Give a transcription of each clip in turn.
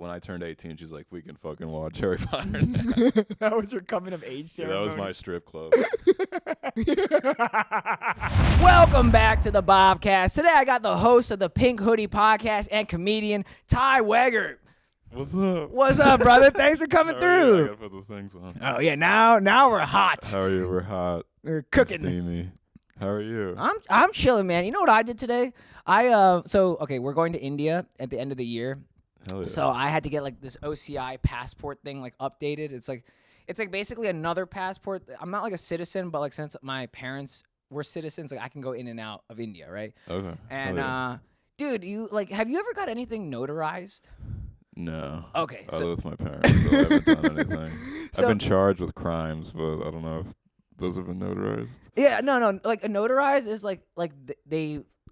when I turned 18, she's like, we can fucking watch Harry Potter. That was your coming of age ceremony. That was my strip club. Welcome back to the Bhavcast. Today I got the host of the Pink Hoodie Podcast and comedian Ty Wegert. What's up? What's up, brother? Thanks for coming through. I gotta put the things on. Oh yeah, now we're hot. How are you? We're hot. We're cooking. Steamy. How are you? I'm chilling, man. You know what I did today? We're going to India at the end of the year. Hell yeah. So I had to get like this OCI passport thing like updated. It's like basically another passport. I'm not like a citizen, but like since my parents were citizens, like I can go in and out of India, right? Okay. And dude, have you ever got anything notarized? No. Okay. I live with my parents, so I haven't done anything. I've been charged with crimes, but I don't know if those have been notarized. Yeah, no. Like a notarized is like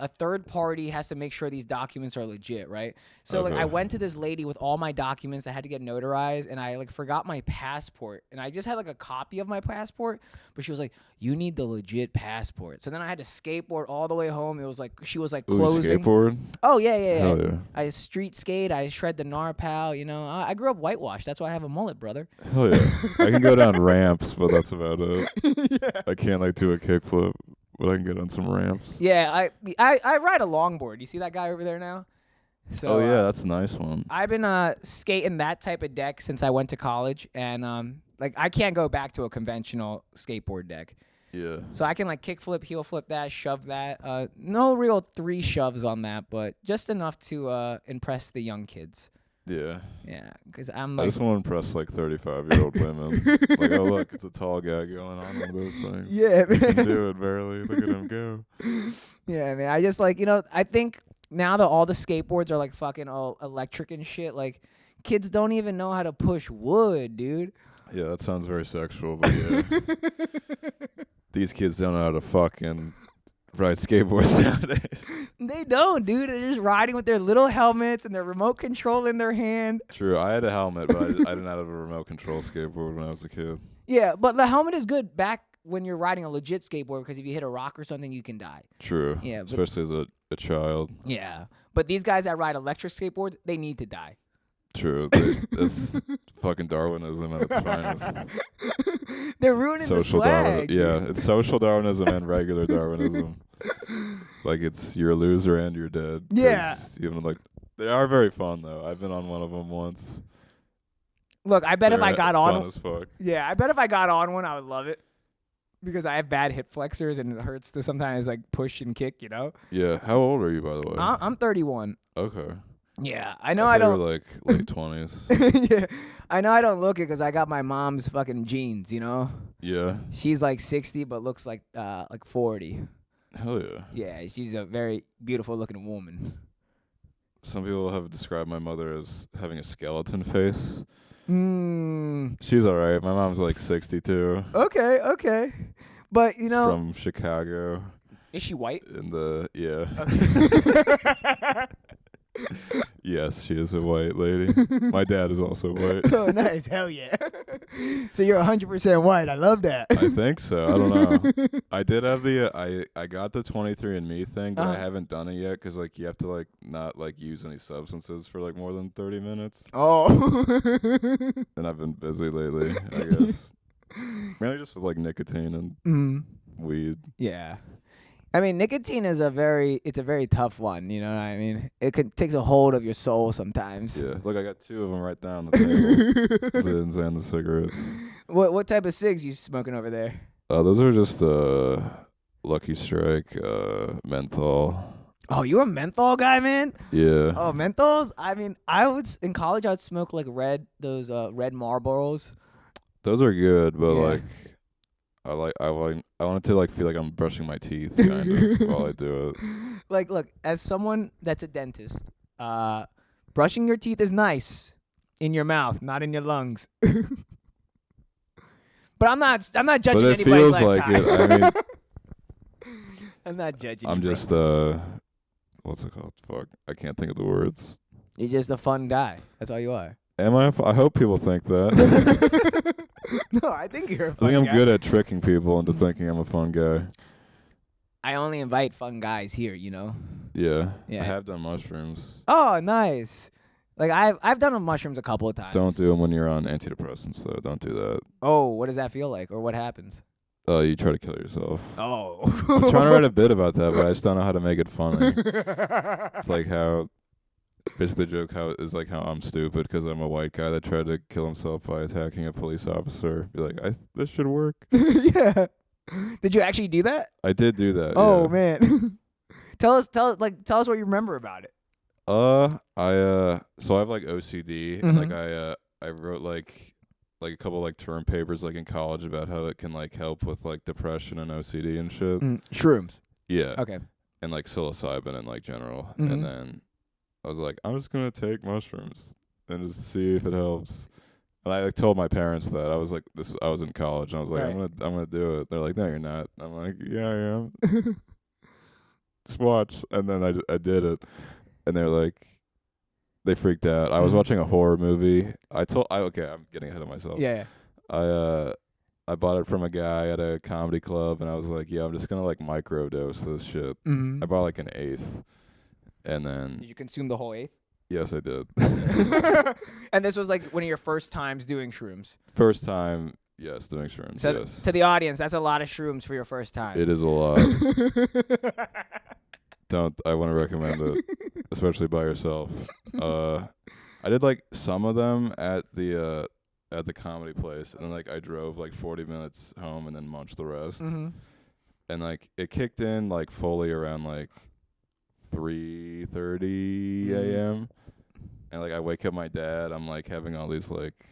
a third party has to make sure these documents are legit, right? So Okay. like I went to this lady with all my documents. I had to get notarized, and I like forgot my passport, and I just had like a copy of my passport, but she was like, "You need the legit passport." So then I had to skateboard all the way home. It was like she was like closing. Skateboard? Oh yeah. Hell yeah. I street skate. I shred the narpal. You know, I grew up whitewashed. That's why I have a mullet, brother. Hell yeah. I can go down ramps, but that's about it. Yeah. I can't like do a kickflip, but I can get on some ramps. Yeah, I ride a longboard. You see that guy over there now? So, Oh yeah, that's a nice one. I've been skating that type of deck since I went to college, and like I can't go back to a conventional skateboard deck. Yeah. So I can like kickflip, heel flip that, shove that. No real 3 shoves on that, but just enough to impress the young kids. Yeah. Yeah, because I'm I like, just want to impress like 35-year-old women. Like, oh look, it's a tall guy going on with those things. yeah, He man. can do it barely. Look at him go. Yeah, man. I just like, I think now that all the skateboards are like fucking all electric and shit, like kids don't even know how to push wood, dude. Yeah, that sounds very sexual, but yeah. These kids don't know how to fucking ride skateboards nowadays. They don't, dude. They're just riding with their little helmets and their remote control in their hand. True, I had a helmet, but I didn't have a remote control skateboard when I was a kid. Yeah, but the helmet is good back when you're riding a legit skateboard because if you hit a rock or something, you can die. True. Yeah, but- especially as a child. Yeah. But these guys that ride electric skateboards, they need to die. True. That's fucking Darwinism at its finest. They're ruining the swag. Yeah, it's social Darwinism and regular Darwinism. Like it's you're a loser and you're dead. Yeah. Even like they are very fun though. I've been on one of them once. Look, I bet if I got fun on, as fuck. yeah, I bet if I got on one, I would love it because I have bad hip flexors and it hurts to sometimes like push and kick. You know. Yeah. How old are you, by the way? I'm 31. Okay. Yeah, I know I thought you don't. were like late 20s. Yeah, I know I don't look it because I got my mom's fucking genes. You know. Yeah. She's like 60 but looks like 40. Hell yeah. Yeah, she's a very beautiful looking woman. Some people have described my mother as having a skeleton face. Mm. She's all right. My mom's like 62. Okay. But you know, From Chicago. is she white? Yeah. Okay. Yes, she is a white lady. My dad is also white. Oh, nice. Hell yeah. So you're 100% white. I love that. I think so. I don't know. I did have I got the 23andMe thing, but I haven't done it yet because like you have to like not like use any substances for like more than 30 minutes. Oh. And I've been busy lately, I guess. Mainly just with like nicotine and weed. Yeah. I mean, nicotine is a very tough one. You know what I mean? It takes a hold of your soul sometimes. Yeah. Look, I got 2 of them right down the table. Zins and the cigarettes. What type of cigs you smoking over there? Those are just Lucky Strike, menthol. Oh, you're a menthol guy, man? Yeah. Oh, menthols? I mean, in college I'd smoke like red Marlboros. Those are good, but Yeah. like I want it to like feel like I'm brushing my teeth kind of while I do it. Like, look, as someone that's a dentist, brushing your teeth is nice in your mouth, not in your lungs. But I'm not judging But it anybody's feels like lifetime. it. I mean, I'm not judging. I'm you, bro. just what's it called? Fuck, I can't think of the words. You're just a fun guy. That's all you are. Am I? I hope people think that. No, I think you're a I fun think I'm guy. good at tricking people into thinking I'm a fun guy. I only invite fun guys here, you know? Yeah. Yeah. I have done mushrooms. Oh, nice. Like I've done mushrooms a couple of times. Don't do them when you're on antidepressants, though. Don't do that. Oh, what does that feel like, or what happens? You try to kill yourself. Oh. I'm trying to write a bit about that, but I just don't know how to make it funny. It's like how, basically the joke is like how I'm stupid because I'm a white guy that tried to kill himself by attacking a police officer. Be like, this should work. Yeah. Did you actually do that? I did do that. Oh yeah. man. Tell us what you remember about it. So I have like OCD, and like I wrote like a couple like term papers like in college about how it can like help with like depression and OCD and shit. Shrooms. Yeah. Okay. And like psilocybin in like general. And then I was like, I'm just gonna take mushrooms and just see if it helps. And I like told my parents that I was like, I was in college, and I was like, I'm gonna do it. They're like, no, you're not. I'm like, yeah, I am. Just watch. And then I did it, and they're like, they freaked out. I was watching a horror movie. Okay, I'm getting ahead of myself. Yeah. I bought it from a guy at a comedy club, and I was like, yeah, I'm just gonna like microdose this shit. I bought like an eighth, and then. Did you consume the whole eighth? Yes, I did. And this was like one of your first times doing shrooms. First time, yes, doing shrooms. So yes. To the audience, that's a lot of shrooms for your first time. It is a lot. I want to recommend it, especially by yourself. I did like some of them at the comedy place, and then like I drove like 40 minutes home and then munched the rest. And like it kicked in like fully around like 3:30 a.m. And like I wake up my dad, I'm like having all these like,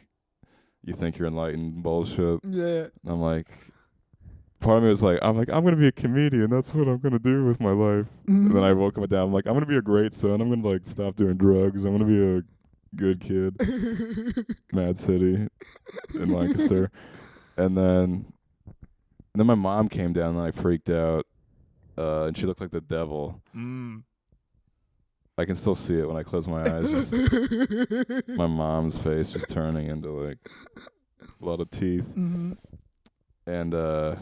you think you're enlightened bullshit. Yeah. And I'm like, part of me was like, I'm gonna be a comedian. That's what I'm gonna do with my life. And then I woke up my dad. I'm like, I'm gonna be a great son. I'm gonna like stop doing drugs. I'm gonna be a good kid. Mad City in Lancaster. And then my mom came down and I freaked out. And she looked like the devil. I can still see it when I close my eyes. Just my mom's face just turning into like a lot of teeth. And then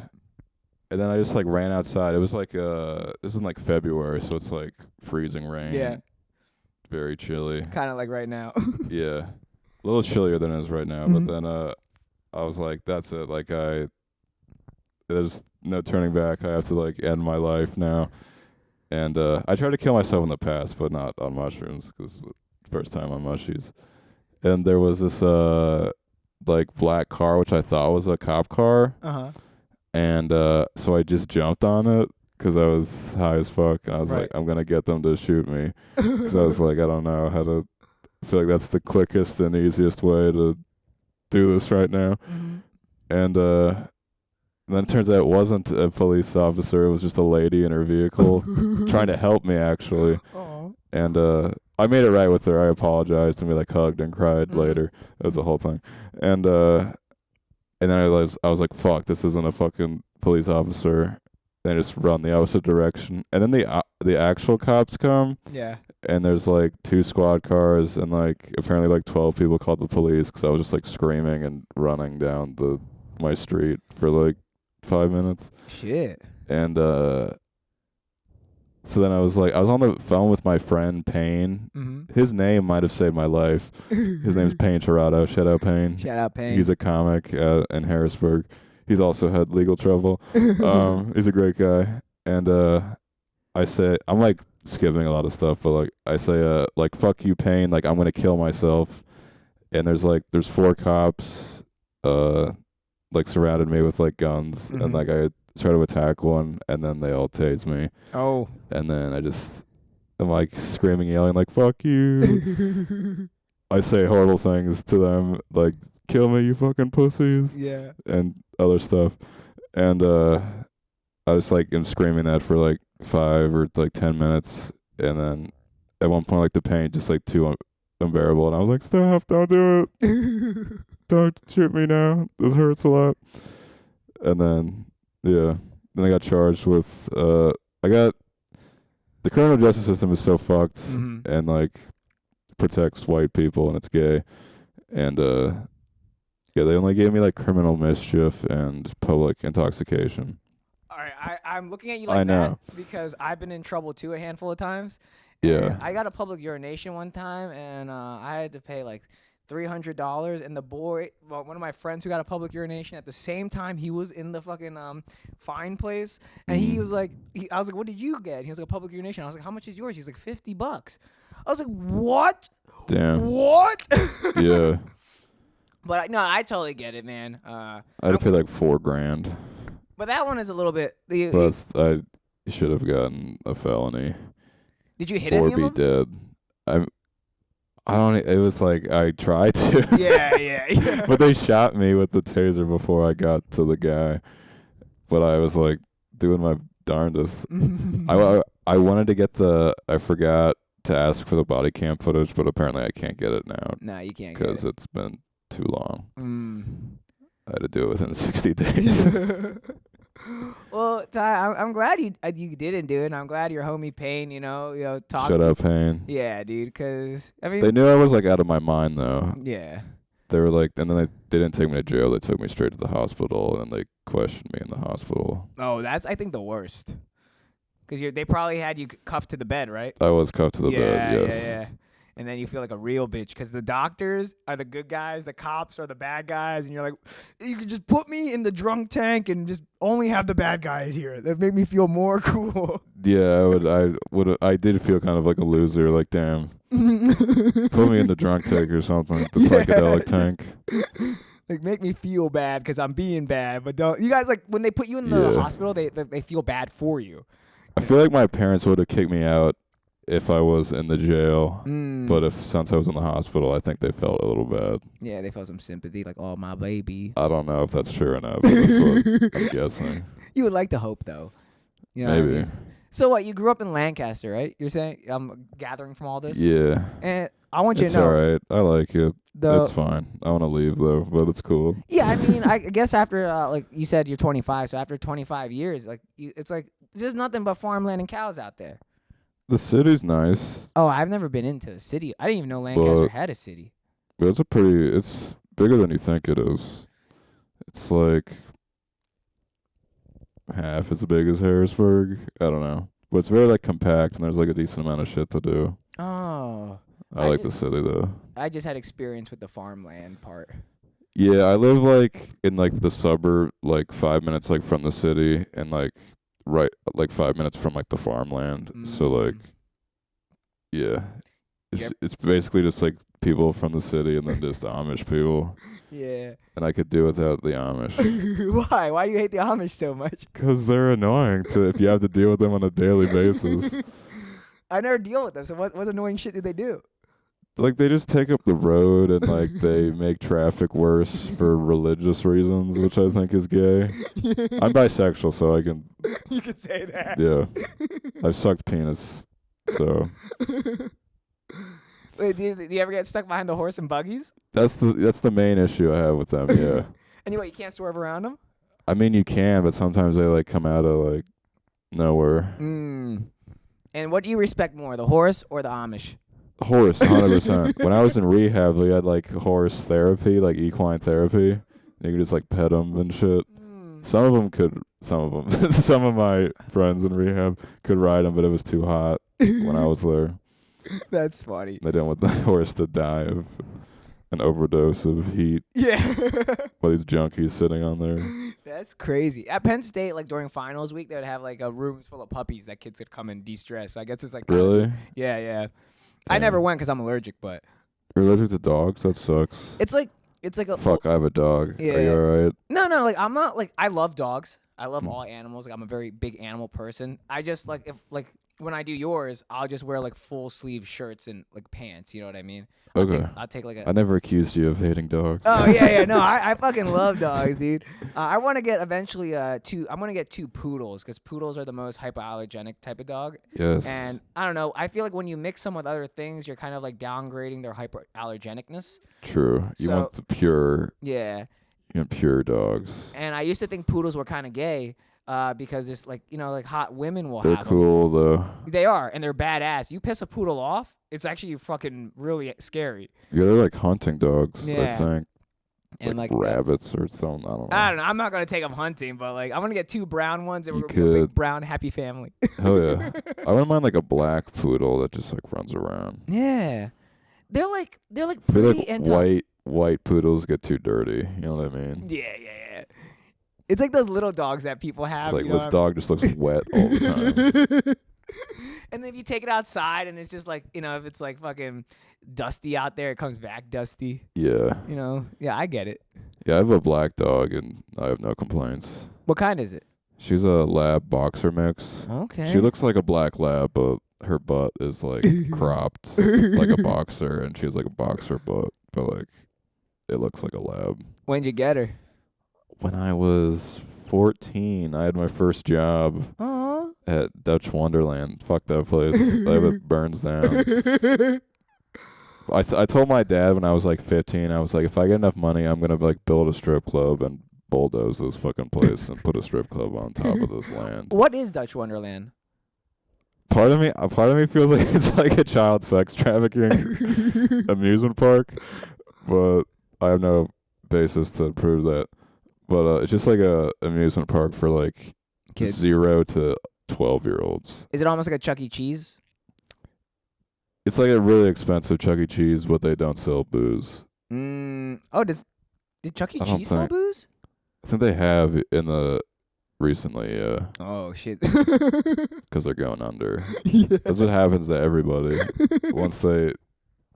I just like ran outside. It was like this is in like February, so it's like freezing rain. Yeah. Very chilly. Kind of like right now. Yeah. A little chillier than it is right now. But then I was like, that's it. Like there's no turning back. I have to like end my life now. And I tried to kill myself in the past, but not on mushrooms, because first time on mushies. And there was this like black car, which I thought was a cop car. And so I just jumped on it because I was high as fuck. I was like, I'm going to get them to shoot me. Because I was like, I don't know how to. I feel like that's the quickest and easiest way to do this right now. And then it turns out it wasn't a police officer. It was just a lady in her vehicle trying to help me, actually. Aww. And I made it right with her. I apologized, and we like hugged and cried later. That was the whole thing. And then I was like, fuck, this isn't a fucking police officer. And I just run the opposite direction. And then the actual cops come. Yeah. And there's like 2 squad cars, and like apparently like 12 people called the police because I was just like screaming and running down my street for like 5 minutes. Shit. And so then I was on the phone with my friend Payne. His name might have saved my life. His name's Payne Tirado. Shout out Payne. Shout out Payne. He's a comic in Harrisburg. He's also had legal trouble. He's a great guy. And I say, I'm like skipping a lot of stuff, but like I say like fuck you Payne, like I'm gonna kill myself. And there's 4 cops like surrounded me with like guns, and like I try to attack one, and then they all tase me. Oh. And then I'm like screaming, yelling like fuck you. I say horrible things to them, like kill me, you fucking pussies. Yeah. And other stuff. And I just like am screaming that for like 5 or like 10 minutes, and then at one point like the pain just like too unbearable, and I was like, stop, don't do it. Don't shoot me now. This hurts a lot. And then, then I got charged with, the criminal justice system is so fucked and, like, protects white people, and it's gay. And, they only gave me, like, criminal mischief and public intoxication. All right, I'm looking at you like that because I've been in trouble, too, a handful of times. Yeah. I got a public urination one time, and I had to pay like $300. And the boy, well, one of my friends who got a public urination at the same time, he was in the fucking fine place, and he was like, I was like, what did you get? He was like, a public urination. I was like, how much is yours? He's like, $50. I was like, what? Damn. What? Yeah. But no, I totally get it, man. I had to pay like $4,000. But that one is a little bit. Plus, I should have gotten a felony. Did you hit or any of be them? dead. I don't. It was like I tried to. Yeah. But they shot me with the taser before I got to the guy. But I was like doing my darndest. I wanted to get I forgot to ask for the body cam footage, but apparently I can't get it now. No, you can't. Because it's been too long. I had to do it within 60 days. Well, Ty, I'm glad you didn't do it. And I'm glad your homie Payne, talked. Shut up, Payne. Yeah, dude. Because I mean, They knew I was like out of my mind though. Yeah. They were like, and then they didn't take me to jail. They took me straight to the hospital, and then they questioned me in the hospital. Oh, that's I think the worst. Because they probably had you cuffed to the bed, right? I was cuffed to the bed. Yes. Yeah. And then you feel like a real bitch because the doctors are the good guys, the cops are the bad guys, and you're like, you could just put me in the drunk tank and just only have the bad guys here. That made me feel more cool. Yeah, I did feel kind of like a loser. Like, damn, put me in the drunk tank or something, the psychedelic tank. Like, make me feel bad because I'm being bad, but don't. You guys, like, when they put you in the hospital, they feel bad for you. I feel like my parents would have kicked me out if I was in the jail, but since I was in the hospital, I think they felt a little bad. Yeah, they felt some sympathy, like, oh, my baby. I don't know if that's true or not, but that's what I'm guessing. You would like to hope, though. You know Maybe. What I mean? So what? You grew up in Lancaster, right? You're saying I'm gathering from all this. Yeah. And I want you It's to know. all right. I like it. It's fine. I want to leave though, but it's cool. Yeah, I mean, I guess after like you said, you're 25, so after 25 years, like it's like there's nothing but farmland and cows out there. The city's nice. Oh, I've never been into the city. I didn't even know Lancaster had a city. But it's bigger than you think it is. It's like half as big as Harrisburg. I don't know. But it's very like compact and there's like a decent amount of shit to do. Oh. I like the city though. I just had experience with the farmland part. Yeah, I live like in like the suburb, like 5 minutes like from the city and like right like 5 minutes from like the farmland. So like yeah. It's basically just like people from the city and then just Amish people. Yeah. And I could do without the Amish. Why? Why do you hate the Amish so much? Because they're annoying if you have to deal with them on a daily basis. I never deal with them. So what annoying shit do they do? Like they just take up the road and like they make traffic worse for religious reasons, which I think is gay. I'm bisexual, so I can. You can say that. Yeah, I've sucked penis, so. Wait, do you ever get stuck behind the horse and buggies? That's the main issue I have with them. Yeah. And you can't swerve around them? I mean, you can, but sometimes they like come out of like nowhere. And what do you respect more, the horse or the Amish? Horse, 100%. When I was in rehab, we had like horse therapy, like equine therapy. And you could just like pet them and shit. Some of my friends in rehab could ride them, but it was too hot when I was there. That's funny. They didn't want the horse to die of an overdose of heat. Yeah. While these junkies sitting on there. That's crazy. At Penn State, like during finals week, they would have like rooms full of puppies that kids could come and de-stress. So I guess it's like really. Yeah. I never went because I'm allergic, but you're allergic to dogs. That sucks. It's like a fuck. I have a dog. Yeah. Are you alright? No. Like I'm not like I love dogs. I love all animals. Like I'm a very big animal person. I just like if like when I do yours, I'll just wear like full sleeve shirts and like pants. You know what I mean? I'll take like a. I never accused you of hating dogs. Oh yeah. No, I fucking love dogs, dude. I want to get eventually two. I'm gonna get 2 poodles because poodles are the most hypoallergenic type of dog. Yes. And I don't know. I feel like when you mix them with other things, you're kind of like downgrading their hypoallergenicness. True. You want the pure. Yeah. You want pure dogs. And I used to think poodles were kind of gay. Because there's like like hot women will They're have cool them. though. They are, and they're badass. You piss a poodle off, it's actually fucking really scary. Yeah, they're like hunting dogs. Yeah. I think. And like rabbits or something. I don't know. I don't know. I'm not gonna take them hunting, but like I'm gonna get 2 brown ones, and we're gonna be a big brown happy family. Hell yeah! I wouldn't mind like a black poodle that just like runs around. Yeah, they're like I feel pretty like white poodles get too dirty. You know what I mean? Yeah. It's like those little dogs that people have. It's like you know this dog just looks wet all the time. And then if you take it outside, and it's just like, you know, if it's like fucking dusty out there, it comes back dusty. Yeah. You know? Yeah, I get it. Yeah, I have a black dog, and I have no complaints. What kind is it? She's a lab boxer mix. Okay. She looks like a black lab, but her butt is like cropped like a boxer, and she has like a boxer butt, but like it looks like a lab. When'd you get her? When I was 14, I had my first job at Dutch Wonderland. Fuck that place. I hope it burns down. I told my dad when I was like 15, I was like, if I get enough money, I'm going to like build a strip club and bulldoze this fucking place and put a strip club on top of this land. What is Dutch Wonderland? Part of me feels like it's like a child sex trafficking amusement park, but I have no basis to prove that. But it's just like a amusement park for like Kids. 0 to 12-year-olds. Is it almost like a Chuck E. Cheese? It's like a really expensive Chuck E. Cheese, but they don't sell booze. Oh, did Chuck E. Cheese sell booze? I think they have in the recently, yeah. Oh shit! Because they're going under. Yeah. That's what happens to everybody once they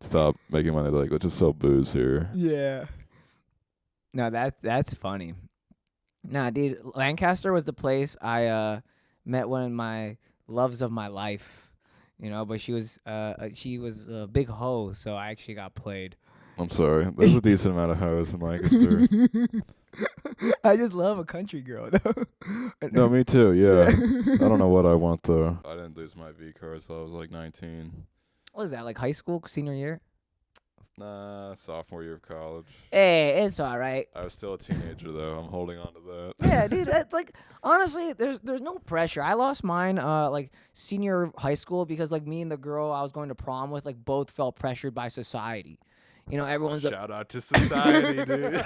stop making money. They're like, let's just sell booze here. Yeah. No, that's funny. Nah, dude, Lancaster was the place I met one of my loves of my life. You know, but she was a big hoe, so I actually got played. I'm sorry. There's a decent amount of hoes in Lancaster. I just love a country girl, though. No, me too, yeah. I don't know what I want, though. I didn't lose my V card until I was like 19. What was that, like high school, senior year? Nah, sophomore year of college. Hey, it's all right. I was still a teenager, though. I'm holding on to that. Yeah, dude, that's like, honestly, there's no pressure. I lost mine, like, senior high school because, like, me and the girl I was going to prom with, like, both felt pressured by society. You know, everyone's shout out to society, dude.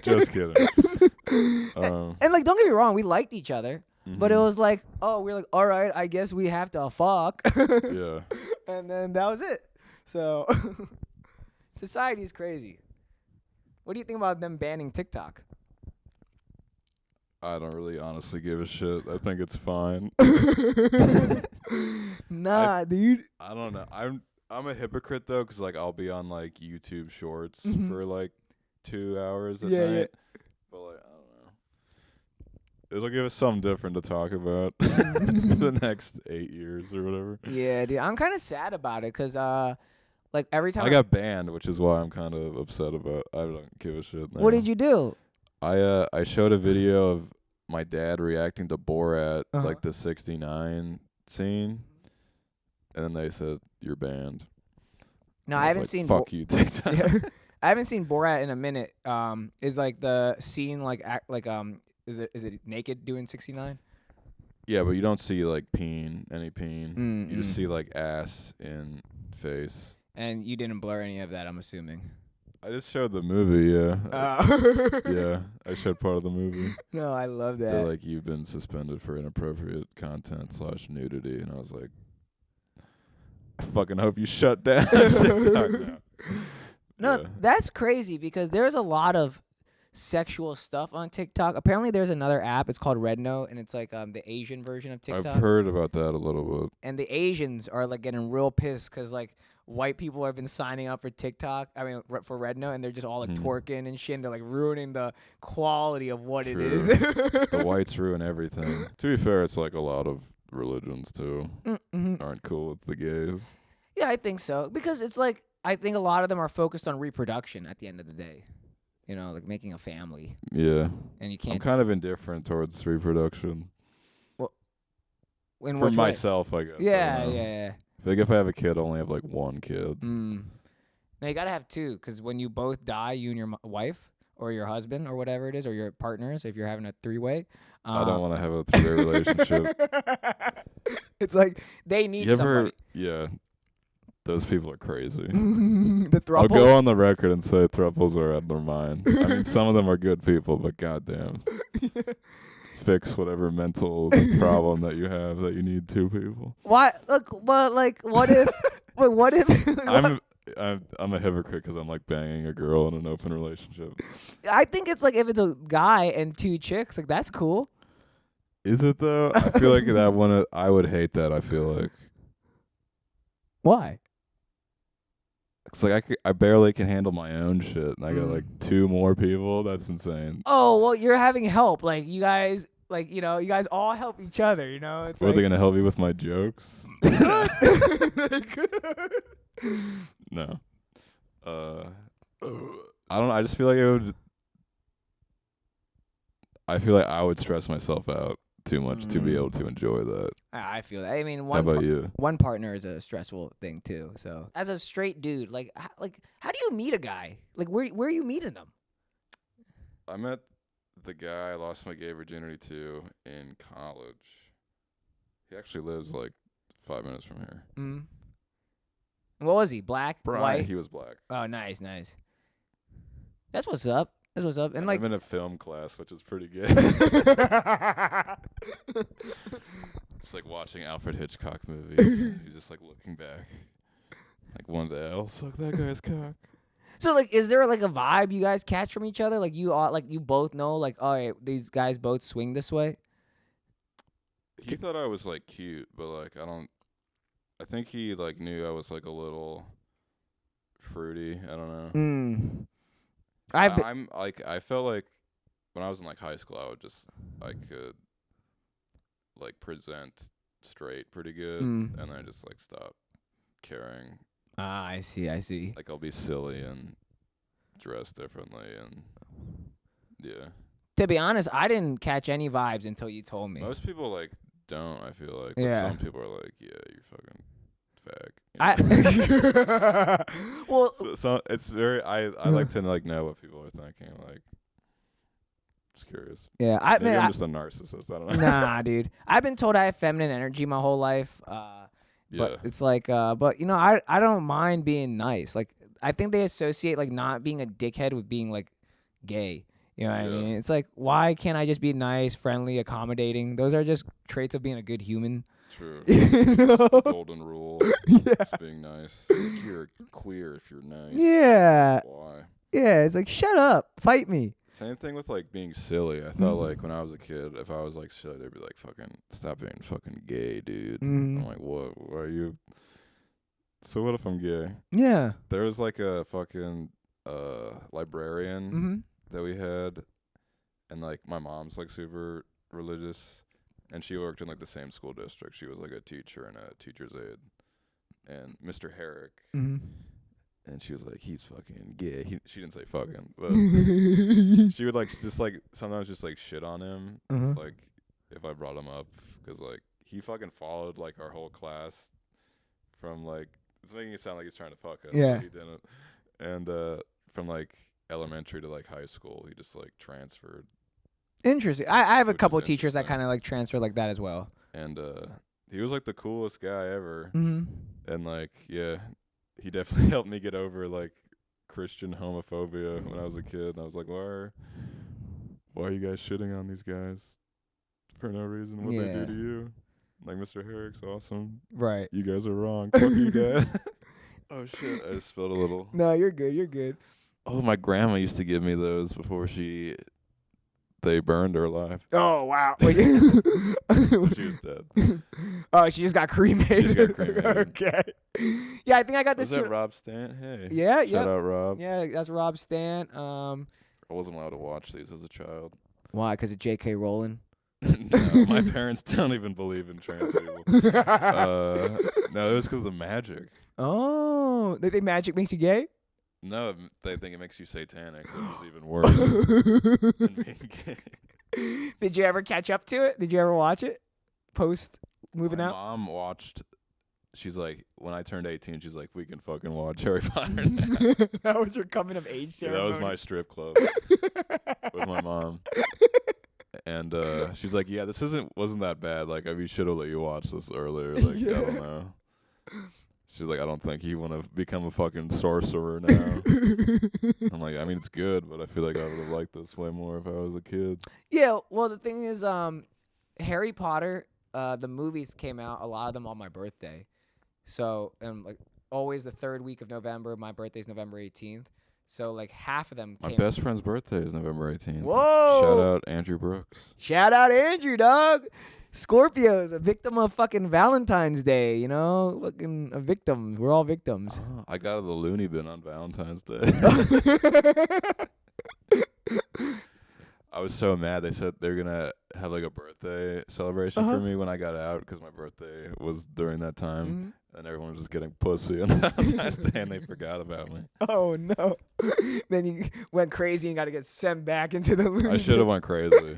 Just kidding. And like, don't get me wrong, we liked each other, but it was like, oh, we're like, all right, I guess we have to fuck. Yeah. And then that was it. So, society's crazy. What do you think about them banning TikTok? I don't really honestly give a shit. I think it's fine. Dude. I don't know. I'm a hypocrite though, because like I'll be on like YouTube Shorts for like 2 hours at night. Yeah. But like I don't know, it'll give us something different to talk about for the next 8 years or whatever. Yeah, dude, I'm kind of sad about it because like every time I got banned, which is why I'm kind of upset about. I don't give a shit now. What did you do? I showed a video of my dad reacting to Borat, like the 69 scene, and then they said you're banned. No, I haven't seen. Fuck you, TikTok. I haven't seen Borat in a minute. Is like the scene like is it naked doing 69? Yeah, but you don't see like any peen. You just see like ass in face. And you didn't blur any of that, I'm assuming. I just showed the movie, yeah. Yeah, I showed part of the movie. No, I love that. They're like, you've been suspended for inappropriate content / nudity. And I was like, I fucking hope you shut down TikTok now. No, yeah. That's crazy because there's a lot of sexual stuff on TikTok. Apparently there's another app. It's called Red Note, and it's like the Asian version of TikTok. I've heard about that a little bit. And the Asians are like getting real pissed because like white people have been signing up for TikTok. I mean, for Red Note, and they're just all like twerking and shit. And they're like ruining the quality of what it is. The whites ruin everything. To be fair, it's like a lot of religions too aren't cool with the gays. Yeah, I think so because it's like I think a lot of them are focused on reproduction at the end of the day. You know, like making a family. Yeah. And you can't. I'm kind of indifferent towards reproduction. Well, for myself, I guess. Yeah. I think if I have a kid, I only have like one kid. Now you gotta have two, because when you both die, you and your wife or your husband or whatever it is, or your partners, if you're having a 3-way. I don't want to have a 3-way relationship. It's like they need somebody. Yeah. Those people are crazy. The thruples. I'll go on the record and say thruples are out of their mind. I mean, some of them are good people, but goddamn. Fix whatever mental problem that you have that you need 2 people. Why? Look, but like, what if? Wait, what if? I'm a hypocrite because I'm like banging a girl in an open relationship. I think it's like if it's a guy and 2 chicks, like that's cool. Is it though? I feel like that one. I would hate that. I feel like. Why? It's like I barely can handle my own shit, and I got like 2 more people. That's insane. Oh well, you're having help. Like you guys, like you guys all help each other. You know, it's Are they gonna help you with my jokes? No. I don't know. I just feel like it would. I feel like I would stress myself out too much to be able to enjoy that. I feel that. I mean, How about you? One partner is a stressful thing too. So, as a straight dude, like how do you meet a guy? Like, where are you meeting them? I met the guy I lost my gay virginity to in college. He actually lives like 5 minutes from here. Mm. What was he? Black? Brian, white? he was black. Oh, nice. That's what's up. And like I'm in a film class, which is pretty good. It's like watching Alfred Hitchcock movies. You're just like looking back. Like one day I'll suck that guy's cock. So like, is there like a vibe you guys catch from each other? Like you both know like, all right, these guys both swing this way. He thought I was like cute, but like I think he like knew I was like a little fruity. I don't know. I'm like I felt like when I was in like high school, I could like present straight pretty good, and I just like stopped caring. Ah, I see. Like I'll be silly and dress differently, and yeah. To be honest, I didn't catch any vibes until you told me. Most people like don't. I feel like, yeah. But some people are like, yeah, you're fucking fag. Well, so it's very. I like to like know what people are thinking. Like, just curious. Yeah, I'm just a narcissist. I don't know. Nah, dude. I've been told I have feminine energy my whole life. But it's like, but I don't mind being nice. Like, I think they associate like not being a dickhead with being like gay. You know what I mean? It's like, why can't I just be nice, friendly, accommodating? Those are just traits of being a good human. True. know? Golden rule. Yeah. Just being nice. Like you're queer if you're nice. Yeah. Why? Yeah, it's like, shut up. Fight me. Same thing with like being silly. I thought like when I was a kid, if I was like silly, they'd be like, fucking stop being fucking gay, dude. I'm like, what? Why are you? So what if I'm gay? Yeah. There was like a fucking librarian that we had, and like my mom's like super religious, and she worked in like the same school district. She was like a teacher and a teacher's aide, and Mr. Herrick, and she was like, he's fucking gay. She didn't say fucking, but she would like just like sometimes just like shit on him, like if I brought him up, because like he fucking followed like our whole class from like, it's making it sound like he's trying to fuck us. Yeah. But he didn't. And from like elementary to like high school, he just like transferred. Interesting. I have a Which couple is of teachers that interesting. kind of like transfer like that as well. And he was like the coolest guy ever. Mm-hmm. And like, yeah, he definitely helped me get over like Christian homophobia when I was a kid. And I was like, why are you guys shitting on these guys for no reason? What they do to you? Like, Mr. Herrick's awesome. Right. You guys are wrong. Fuck you, Dad. Oh, shit. I just spilled a little. No, you're good. You're good. Oh, my grandma used to give me those before they burned her alive. Oh, wow. Wait. She was dead. Oh, she just got cremated. She just got cremated. Okay. Yeah, I think I got this Was that too. Rob Stant? Hey. Yeah, Shout out, Rob. Yeah, that's Rob Stant. I wasn't allowed to watch these as a child. Why? Because of J.K. Rowling? No, my parents don't even believe in trans people. No, it was because of the magic. Oh, they think magic makes you gay? No, they think it makes you satanic, which is even worse than being gay. Did you ever catch up to it? Did you ever watch it? Post moving My out? mom watched. She's like, when I turned 18, she's like, we can fucking watch Harry Potter now. That was your coming of age Yeah, ceremony. that was my strip club with my mom. And she's like, yeah, this wasn't that bad. Like, we should have let you watch this earlier. Like, I don't know. She's like, I don't think you want to become a fucking sorcerer now. I'm like, I mean, it's good, but I feel like I would have liked this way more if I was a kid. Yeah, well, the thing is, Harry Potter, the movies came out, a lot of them on my birthday. So, like, always the third week of November. My birthday's November 18th. So, like, half of them My came. best friend's birthday is November 18th. Whoa! Shout out Andrew Brooks. Shout out Andrew, dog. Scorpios, a victim of fucking Valentine's Day, you know? Fucking a victim. We're all victims. Oh, I got out of the loony bin on Valentine's Day. I was so mad. They said they were going to have like a birthday celebration for me when I got out because my birthday was during that time. Mm-hmm. And everyone was just getting pussy on Valentine's Day and they forgot about me. Oh, no. Then you went crazy and got to get sent back into the loony I should have went crazy.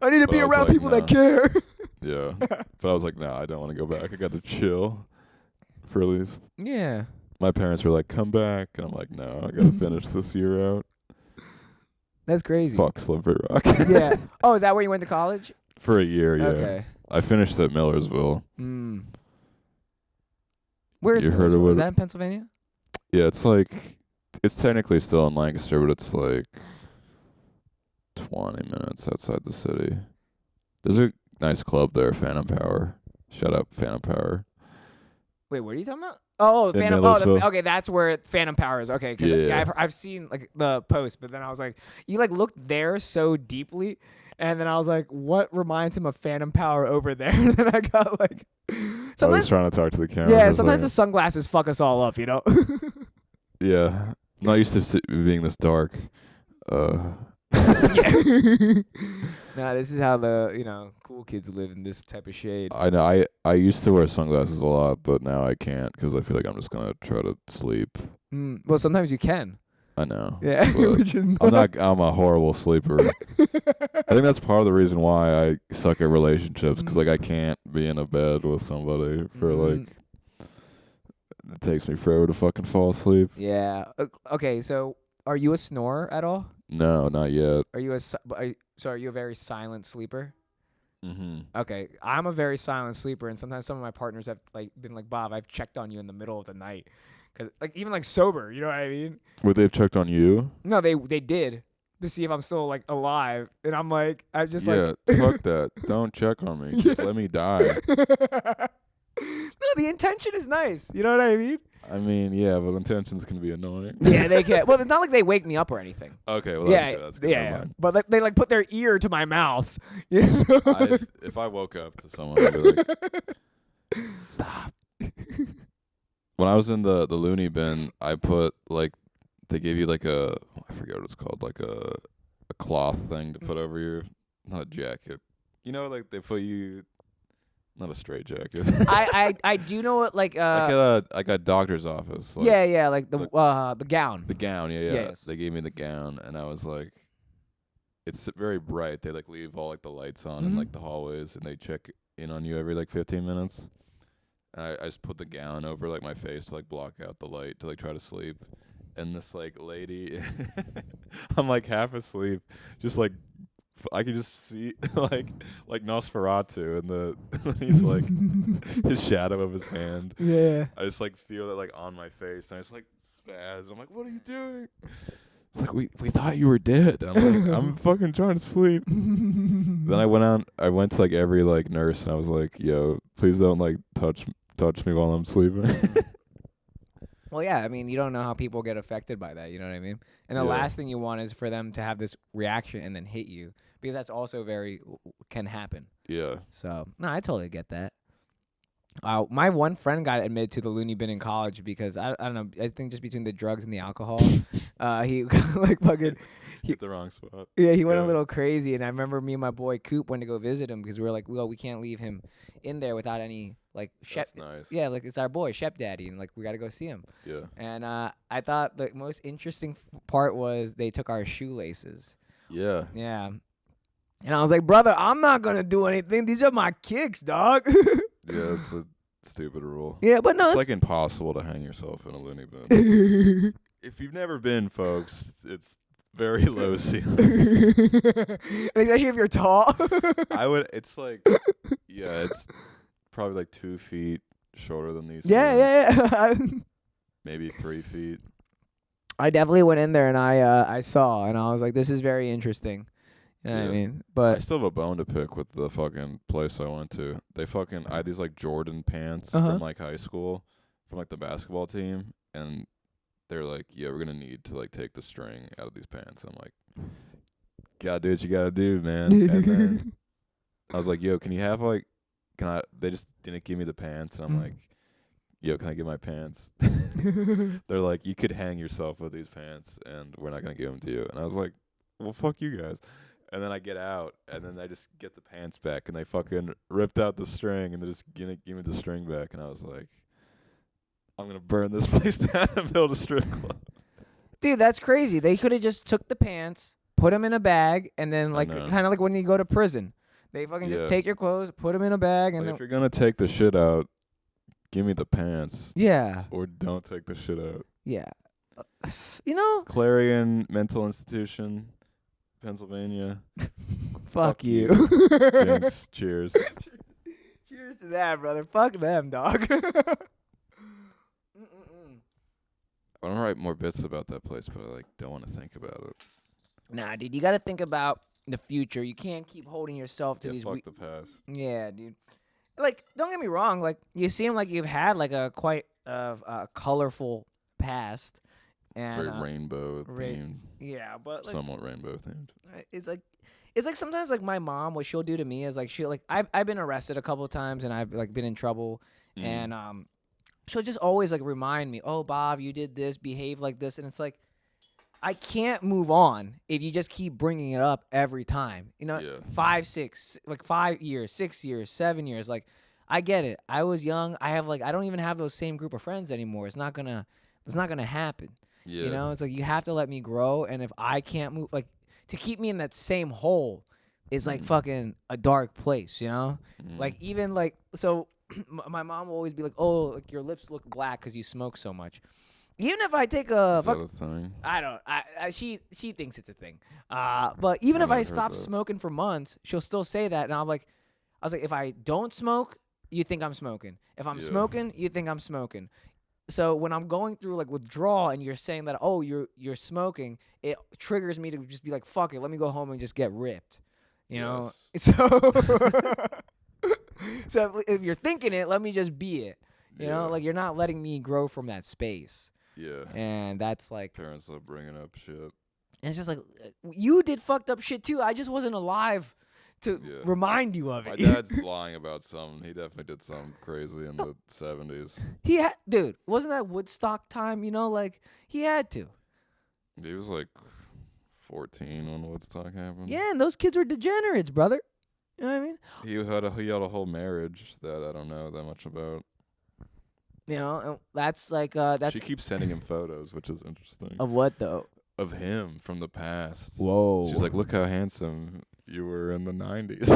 I need to be I was around like, people nah. that care. Yeah. But I was like, nah, I don't want to go back. I got to chill for at least. Yeah. My parents were like, come back. And I'm like, no, I got to finish this year out. That's crazy. Fuck Slippery Rock. Yeah. Oh, is that where you went to college? For a year, yeah. Okay. I finished at Millersville. Where's You heard of Millersville? Is it? that in Pennsylvania? Yeah, it's technically still in Lancaster, but it's like 20 minutes outside the city. There's a nice club there, Phantom Power. Shout out Phantom Power. Wait, what are you talking about? Oh, In Phantom. Millersville. Okay, that's where Phantom Power is. Okay, because Yeah. I've seen like the post, but then I was like, you like looked there so deeply, and then I was like, what reminds him of Phantom Power over there? And then I got like, I was sometimes, trying to talk to the camera. yeah, for a sometimes the second. sunglasses fuck us all up, you know. Yeah. I'm not used to being this dark. Yeah. Nah, this is how the cool kids live in this type of shade. I know. I used to wear sunglasses a lot, but now I can't because I feel like I'm just gonna try to sleep. Well, sometimes you can. I know. Yeah, but which is I'm a horrible sleeper. I think that's part of the reason why I suck at relationships because like I can't be in a bed with somebody for like it takes me forever to fucking fall asleep. Yeah. Okay, so are you a snorer at all? No, not yet. Are you are you a very silent sleeper? Mm-hmm. Okay, I'm a very silent sleeper, and sometimes some of my partners have like been like, Bob, I've checked on you in the middle of the night, because like even like sober, you know what I mean? Would they have checked on you? No, they did to see if I'm still like alive, and I'm like, I just like fuck that. Don't check on me. Just let me die. No, the intention is nice. You know what I mean? I mean, yeah, but intentions can be annoying. Yeah, they can. Well, it's not like they wake me up or anything. Okay, well that's good. That's good. Never mind. But like, they like put their ear to my mouth. You know? If I woke up to someone, I'd be like, stop. When I was in the loony bin, I put like they gave you like I forget what it's called, like a cloth thing to put over your, not a jacket. You know, like they put you. Not a straight jacket. I do know what like a doctor's office. Like, yeah, like the gown. The gown, yeah. Yes. They gave me the gown, and I was like, it's very bright. They like leave all like the lights on in like the hallways, and they check in on you every like 15 minutes. And I just put the gown over like my face to like block out the light to like try to sleep. And this like lady, I'm like half asleep, just like. I can just see like Nosferatu and he's like his shadow of his hand. Yeah. I just like feel it like on my face and I just like spaz. I'm like, what are you doing? It's like we thought you were dead. I'm like, I'm fucking trying to sleep. Then I went to like every like nurse and I was like, yo, please don't like touch me while I'm sleeping. Well, yeah, I mean, you don't know how people get affected by that, you know what I mean? And the last thing you want is for them to have this reaction and then hit you, because that's also can happen. Yeah. So, no, I totally get that. My one friend got admitted to the loony bin in college because, I don't know, I think just between the drugs and the alcohol, he like fucking... Hit the wrong spot. Yeah, he went a little crazy, and I remember me and my boy Coop went to go visit him because we were like, well, we can't leave him in there without any like That's nice. Yeah, like it's our boy Shep Daddy, and like we got to go see him. Yeah. And I thought the most interesting part was they took our shoelaces. Yeah. Yeah. And I was like, brother, I'm not gonna do anything. These are my kicks, dog. Yeah, it's a stupid rule. Yeah, but no, it's like impossible to hang yourself in a loony bin. If you've never been, folks, it's very low ceilings. Especially if you're tall. It's like, yeah, it's probably like 2 feet shorter than these. Yeah. Maybe 3 feet. I definitely went in there and I saw and I was like, this is very interesting. You know what I mean? But I still have a bone to pick with the fucking place I went to. I had these like Jordan pants from like high school, from like the basketball team, and they're like, yeah, we're gonna need to like take the string out of these pants. I'm like, gotta do what you gotta do, man. And then I was like, yo, can you have like, they just didn't give me the pants, and I'm like, yo, can I get my pants? They're like, you could hang yourself with these pants, and we're not gonna give them to you. And I was like, well, fuck you guys. And then I get out, and then I just get the pants back, and they fucking ripped out the string, and they just give me the string back. And I was like, I'm going to burn this place down and build a strip club. Dude, that's crazy. They could have just took the pants, put them in a bag, and then, like, kind of like when you go to prison. They fucking just take your clothes, put them in a bag, and like then... If you're going to take the shit out, give me the pants. Yeah. Or don't take the shit out. Yeah. You know... Clarion Mental Institution... Pennsylvania. Fuck you. Jinx. Cheers. Cheers to that, brother. Fuck them, dog. I want to write more bits about that place, but I don't want to think about it. Nah, dude, you got to think about the future. You can't keep holding yourself to these. Fuck the past. Yeah, dude. Like, don't get me wrong. Like, you seem like you've had like a quite colorful past. And, very rainbow themed. Yeah, but like, somewhat rainbow themed. It's like sometimes like my mom, what she'll do to me is like I've been arrested a couple of times and I've like been in trouble, and she'll just always like remind me, oh Bhav, you did this, behave like this, and it's like I can't move on if you just keep bringing it up every time. You know, 5 years, 6 years, 7 years. Like, I get it. I was young. I don't even have those same group of friends anymore. It's not gonna happen. Yeah. You know, it's like you have to let me grow, and if I can't move, like, to keep me in that same hole is like fucking a dark place, you know? Like, even like, so my mom will always be like, oh, like your lips look black because you smoke so much. Even if I take a... Is that a thing? I don't. She thinks it's a thing. But even if I stop smoking for months, she'll still say that, and I was like, if I don't smoke, you think I'm smoking. If I'm smoking, you think I'm smoking. So when I'm going through like withdrawal and you're saying that, oh, you're smoking, it triggers me to just be like, fuck it, let me go home and just get ripped. You know? So if you're thinking it, let me just be it. You know, like, you're not letting me grow from that space. Yeah. And that's like, parents love bringing up shit. And it's just like, you did fucked up shit too. I just wasn't alive to remind you of it. My dad's lying about something. He definitely did something crazy in the 70s. Dude, wasn't that Woodstock time? You know, like, he had to. He was like 14 when Woodstock happened. Yeah, and those kids were degenerates, brother. You know what I mean? He had a whole marriage that I don't know that much about. You know, that's like She keeps sending him photos, which is interesting. Of what though? Of him from the past. Whoa. She's like, look how handsome you were in the 90s.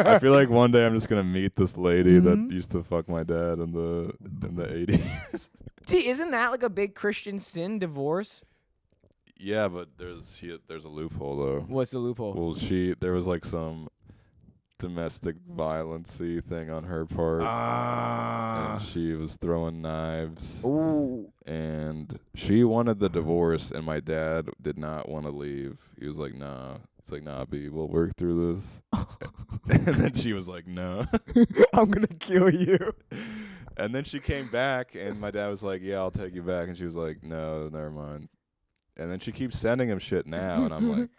I feel like one day I'm just gonna meet this lady that used to fuck my dad in the 80s. See, isn't that like a big Christian sin, divorce? Yeah, but there's a loophole though. What's the loophole? Well, there was like some domestic violence-y thing on her part, and she was throwing knives. Ooh. And she wanted the divorce, and my dad did not want to leave. He was like, nah. It's like, nah, B, we'll work through this. And then she was like, no. I'm going to kill you. And then she came back, and my dad was like, yeah, I'll take you back. And she was like, no, never mind. And then she keeps sending him shit now, and I'm like,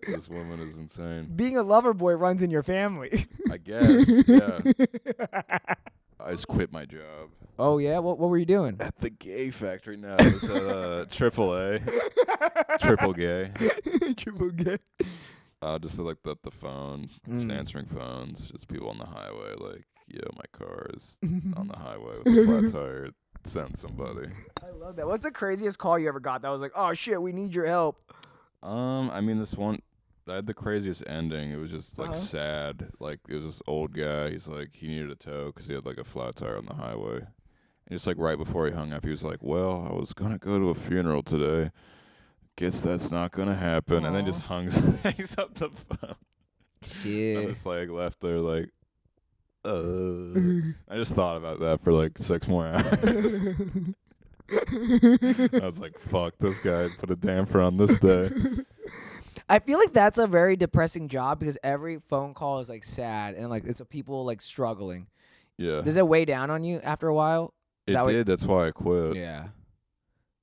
this woman is insane. Being a lover boy runs in your family. I guess, yeah. I just quit my job. Oh, yeah? What were you doing? At the gay factory now. It's at AAA. Triple gay. Triple gay. Just like the phone, just answering phones, just people on the highway, like, yo, my car is on the highway with a flat tire. Send somebody. I love that. What's the craziest call you ever got that was like, oh, shit, we need your help? I mean, this one, I had the craziest ending. It was just like sad. Like, it was this old guy. He's like, he needed a tow because he had like a flat tire on the highway. And just like right before he hung up, he was like, well, I was going to go to a funeral today. Guess that's not going to happen. And then just hangs up the phone. Shit. I just like left there like, I just thought about that for like 6 more hours. I was like, fuck, this guy put a damper on this day. I feel like that's a very depressing job because every phone call is like sad and like it's a people like struggling. Yeah. Does it weigh down on you after a while? It did. That's why I quit. Yeah.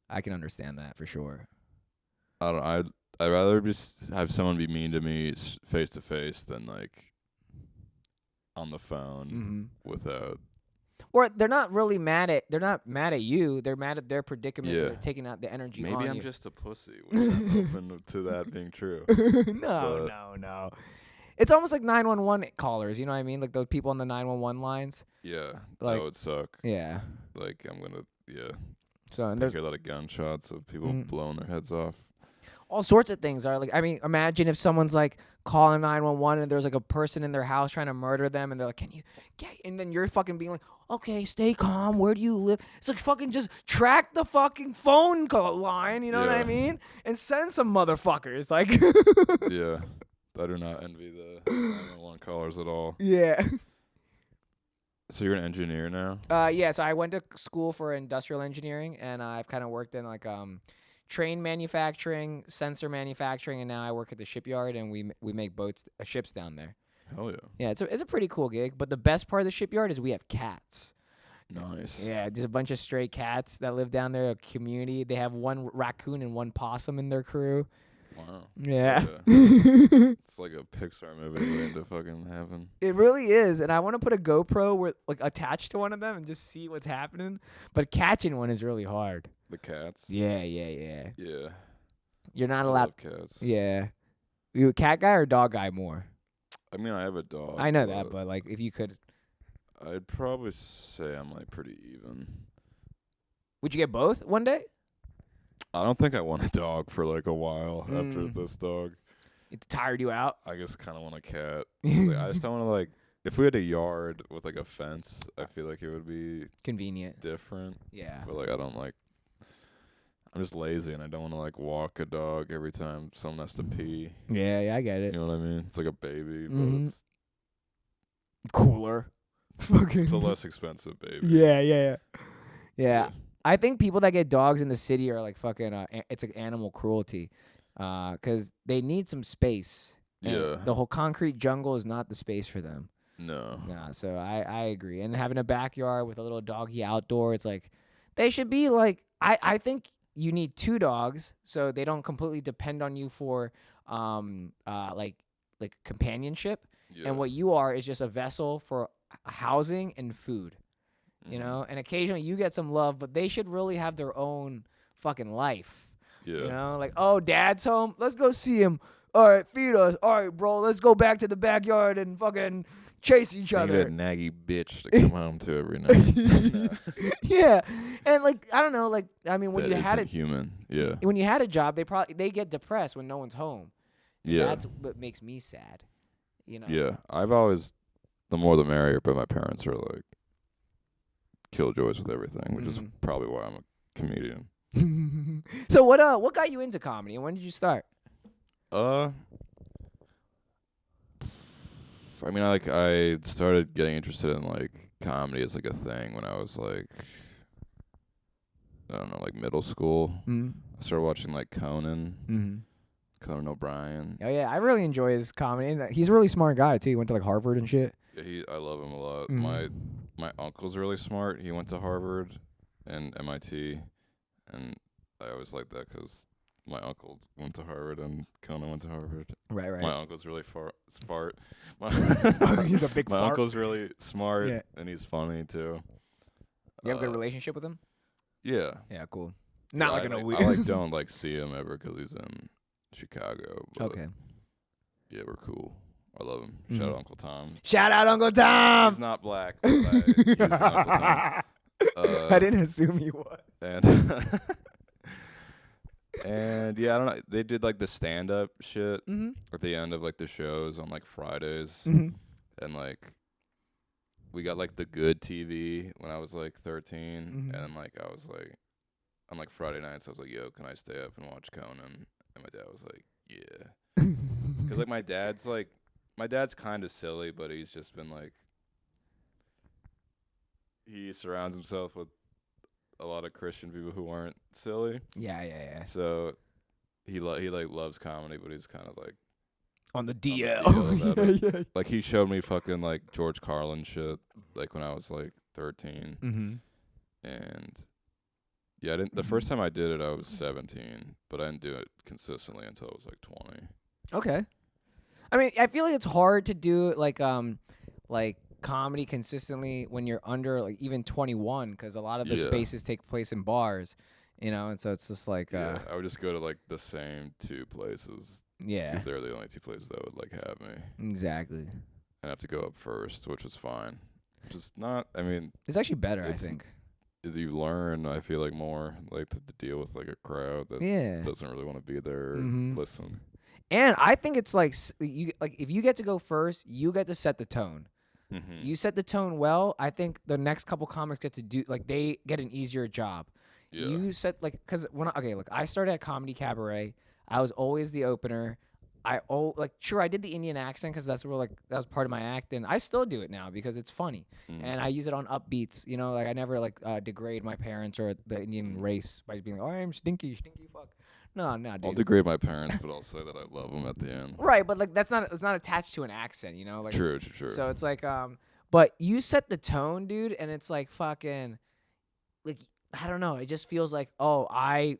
I can understand that for sure. I'd rather just have someone be mean to me face to face than like on the phone without. Or they're not really mad at you. They're mad at their predicament. Yeah. And they're taking out the energy on you. Maybe I'm just a pussy, which I'm open to that being true. No. It's almost like 911 callers, you know what I mean? Like those people on the 911 lines. Yeah, like, that would suck. Yeah. Like I'm gonna So and hear a lot of gunshots of people blowing their heads off. All sorts of things are like, I mean, imagine if someone's like calling 911 and there's like a person in their house trying to murder them and they're like, can you get, and then you're fucking being like, okay, stay calm. Where do you live? It's like fucking just track the fucking phone call line. You know what I mean? And send some motherfuckers. Like, yeah, I do not envy the 911 callers at all. Yeah. So you're an engineer now? Yeah. So I went to school for industrial engineering and I've kind of worked in like, train manufacturing, sensor manufacturing, and now I work at the shipyard and we make boats, ships down there. Hell yeah. Yeah, it's a pretty cool gig. But the best part of the shipyard is we have cats. Nice. Yeah, just a bunch of stray cats that live down there, a community. They have one raccoon and one possum in their crew. Wow. Yeah. It's like a Pixar movie waiting to fucking happen. It really is. And I want to put a GoPro like attached to one of them and just see what's happening. But catching one is really hard. The cats? Yeah. Yeah. You're not I allowed. love cats. Yeah. You a cat guy or dog guy more? I mean, I have a dog. I know that, but like if you could. I'd probably say I'm like pretty even. Would you get both one day? I don't think I want a dog for like a while after this dog. It tired you out? I just kind of want a cat. Like, I just don't want to like. If we had a yard with like a fence, I feel like it would be convenient, different. Yeah. But like I don't like. I'm just lazy and I don't want to like walk a dog every time someone has to pee. Yeah, I get it. You know what I mean? It's like a baby, but it's cooler. It's a less expensive baby. Yeah. I think people that get dogs in the city are like fucking. It's like animal cruelty, because they need some space. Yeah. The whole concrete jungle is not the space for them. No. Nah. So I agree. And having a backyard with a little doggy outdoor, it's like they should be like. I think you need 2 dogs so they don't completely depend on you for like companionship. Yeah. And what you are is just a vessel for housing and food. You know, and occasionally you get some love, but they should really have their own fucking life. Yeah. You know, like, oh, dad's home. Let's go see him. All right, feed us. All right, bro. Let's go back to the backyard and fucking chase each other. That naggy bitch to come home to every night. Yeah, and like I don't know, like I mean, when that you had human, yeah. When you had a job, they get depressed when no one's home. Yeah, that's what makes me sad. You know. Yeah, I've always, the more the merrier, but my parents are like killjoys with everything, which is probably why I'm a comedian. So what got you into comedy and when did you start? I mean, I started getting interested in like comedy as like a thing when I was like, I don't know, like middle school. I started watching like Conan O'Brien. Oh yeah, I really enjoy his comedy. And he's a really smart guy too. He went to like Harvard and shit. Yeah, I love him a lot. My uncle's really smart. He went to Harvard and MIT, and I always liked that because my uncle went to Harvard and Conan went to Harvard. Right. My uncle's really fart. He's a big my fart. uncle's really smart, and he's funny too. You have a good relationship with him? Yeah. Yeah, cool. Not like in a weird. I like don't like see him ever because he's in Chicago. But okay. Yeah, we're cool. I love him. Shout out Uncle Tom. Shout out Uncle Tom. He's not black. But he's Uncle Tom. I didn't assume he was. And yeah, I don't know. They did like the stand-up shit at the end of like the shows on like Fridays, and like we got like the good TV when I was like 13, and like I was like on like Friday nights I was like, yo, can I stay up and watch Conan? And my dad was like, yeah, because like my dad's kind of silly, but he's just been like he surrounds himself with a lot of Christian people who aren't silly. Yeah. So he like loves comedy, but he's kind of like On the on the DL. DL about it. Like he showed me fucking like George Carlin shit like when I was like 13. Mm-hmm. And yeah, I didn't. The first time I did it, I was 17, but I didn't do it consistently until I was like 20. Okay. I mean, I feel like it's hard to do like comedy consistently when you're under like even 21 because a lot of the spaces take place in bars, and so it's just like I would just go to like the same 2 places. Yeah. Because they're the only 2 places that would like have me. Exactly. I have to go up first, which was fine. Just not. I mean, it's actually better. I think. You learn, I feel like more like to deal with like a crowd that doesn't really want to be there and listen. And I think it's like if you get to go first, you get to set the tone. Mm-hmm. You set the tone well. I think the next couple comics get to do they get an easier job. Yeah. You set because I started at Comedy Cabaret. I was always the opener. I did the Indian accent because that's where that was part of my act, and I still do it now because it's funny, and I use it on upbeats. I never degrade my parents or the Indian race by being like, oh, I'm stinky fuck. No, dude. I'll degrade my parents, but I'll say that I love them at the end. Right, but it's not attached to an accent, True. So it's but you set the tone, dude, and it's like fucking, I don't know. It just feels like, oh, I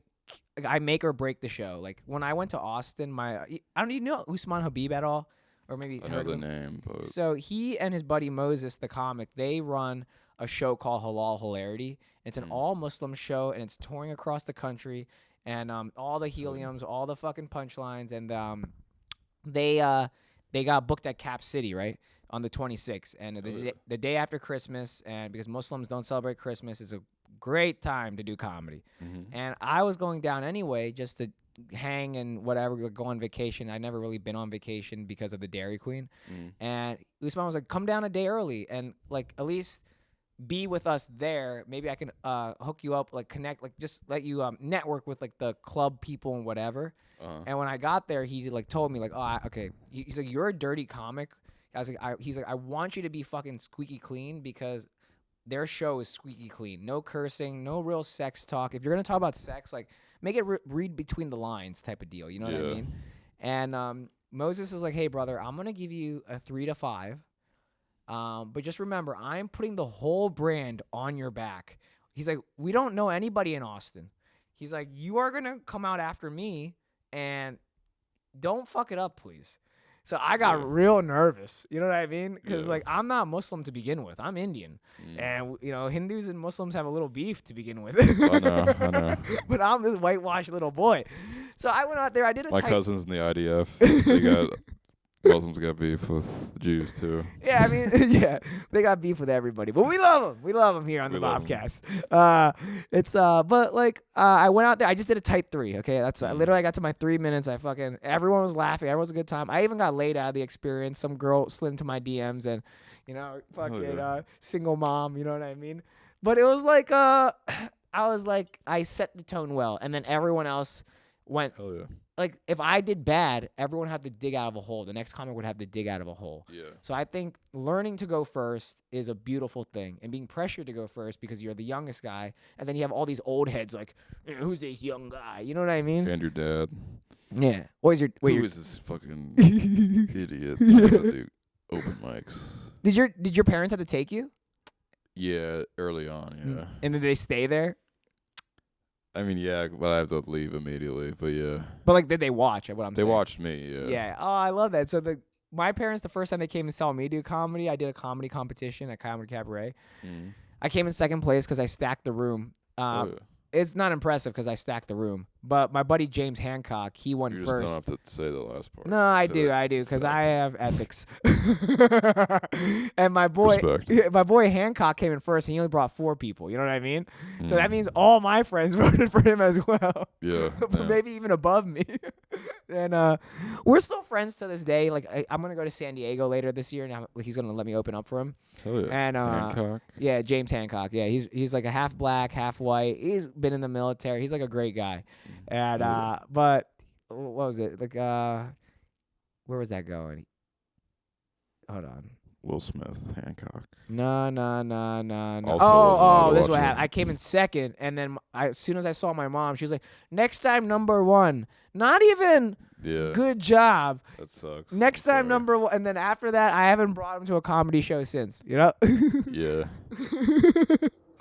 make or break the show. Like when I went to Austin, I don't even know Usman Habib at all, or maybe I know the name. But so he and his buddy Moses, the comic, they run a show called Halal Hilarity. It's an all Muslim show, and it's touring across the country. And all the heliums, all the fucking punchlines, and they got booked at Cap City, right, on the 26th, and the day after Christmas, and because Muslims don't celebrate Christmas, it's a great time to do comedy. Mm-hmm. And I was going down anyway just to hang and whatever, go on vacation. I'd never really been on vacation because of the Dairy Queen. And Usman was like, come down a day early and at least be with us there. Maybe I can hook you up, connect, just let you network with the club people and whatever. And when I got there, he told me okay. He's like, you're a dirty comic. I was like, he's like, I want you to be fucking squeaky clean because their show is squeaky clean. No cursing, no real sex talk. If you're gonna talk about sex, make it read between the lines type of deal. You know what I mean? And Moses is like, hey brother, I'm gonna give you a 3 to 5. But just remember, I'm putting the whole brand on your back. He's like, we don't know anybody in Austin. He's like, you are going to come out after me and don't fuck it up, please. So I got real nervous. You know what I mean? Because I'm not Muslim to begin with. I'm Indian. And, Hindus and Muslims have a little beef to begin with. I know. But I'm this whitewashed little boy. So I went out there. I did a My cousin's in the IDF. Muslims got beef with Jews too. Yeah, I mean, they got beef with everybody, but we love them. We love them here on the Bobcast. But I went out there. I just did a tight 3. Okay, that's literally I got to my 3 minutes. Everyone was laughing. Everyone was a good time. I even got laid out of the experience. Some girl slid into my DMs and single mom. You know what I mean? But it was I set the tone well, and then everyone else went. Hell yeah. If I did bad, everyone had to dig out of a hole. The next comic would have to dig out of a hole. Yeah. So I think learning to go first is a beautiful thing, and being pressured to go first because you're the youngest guy, and then you have all these old heads who's this young guy? You know what I mean? And your dad. Yeah. Who is this fucking idiot? Do open mics. Did your parents have to take you? Yeah, early on. Yeah. And did they stay there? I mean, yeah, but I have to leave immediately. But yeah. But did they watch? What I'm saying. They watched me. Yeah. Yeah. Oh, I love that. So my parents, the first time they came and saw me do comedy, I did a comedy competition at Comedy Cabaret. I came in second place because I stacked the room. It's not impressive because I stacked the room. But my buddy James Hancock, he won first. You just don't have to say the last part. No, I do, because I have ethics. And my boy Hancock came in first, and he only brought 4 people. You know what I mean? So that means all my friends voted for him as well. Yeah. Maybe even above me. And we're still friends to this day. I'm gonna go to San Diego later this year, and he's gonna let me open up for him. Oh yeah. And Hancock. Yeah, James Hancock. Yeah, he's a half black, half white. He's been in the military. He's a great guy. And but what was it? Where was that going? Hold on. Will Smith, Hancock. No. Also wasn't allowed to This is what watch it. happened. I came in second, and then as soon as I saw my mom, she was like, "Next time, number one." Not even Yeah. good job. That sucks. Next I'm time, sorry. number one, and then after that, I haven't brought him to a comedy show since. You know? Yeah.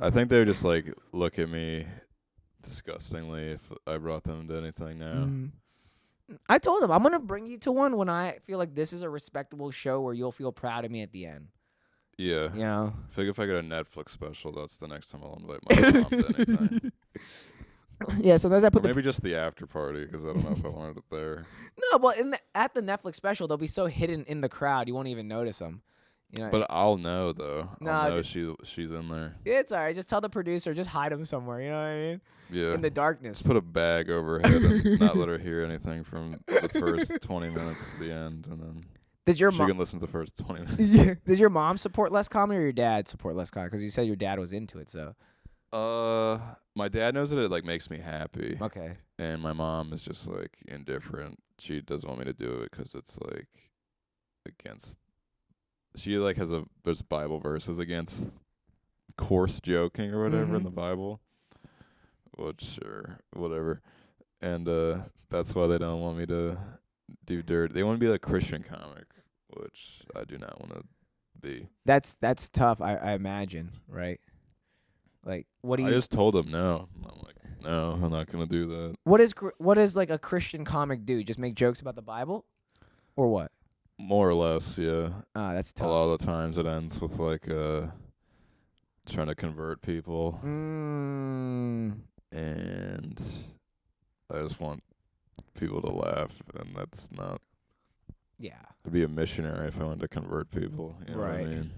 I think they would just like look at me disgustingly if I brought them to anything now. Mhm. I told him I'm gonna bring you to one when I feel like this is a respectable show where you'll feel proud of me at the end. Yeah. You know? I think if I get a Netflix special, that's the next time I'll invite my mom to anything. Yeah. Sometimes I Or put the maybe just the after party because I don't know if I wanted it there. no, but at the Netflix special, they'll be so hidden in the crowd you won't even notice them. You know? But I'll know though. I'll Nah, know she's in there. It's alright. Just tell the producer. Just hide him somewhere. You know what I mean? Yeah. In the darkness. Just put a bag over her head and not let her hear anything from the first 20 minutes to the end, and then Did your she mom? can listen to the first 20 minutes. Yeah. Did your mom support less comedy or your dad support less comedy? Because you said your dad was into it. So My dad knows that it like makes me happy, okay. and my mom is just like indifferent. She doesn't want me to do it because it's like against. She like there's Bible verses against coarse joking or whatever in Mhm. the Bible, which sure whatever, and that's why they don't want me to do dirt. They want to be a Christian comic, which I do not want to be. That's tough. I imagine. Right. Like what do you? I just told them no. I'm like, no, I'm not gonna do that. What is like a Christian comic do? Just make jokes about the Bible, or what? More or less, yeah. That's A tough. lot of the times it ends with like trying to convert people, Mm. and I just want people to laugh, and that's not. Yeah. I'd be a missionary if I wanted to convert people. You know what I Right. mean?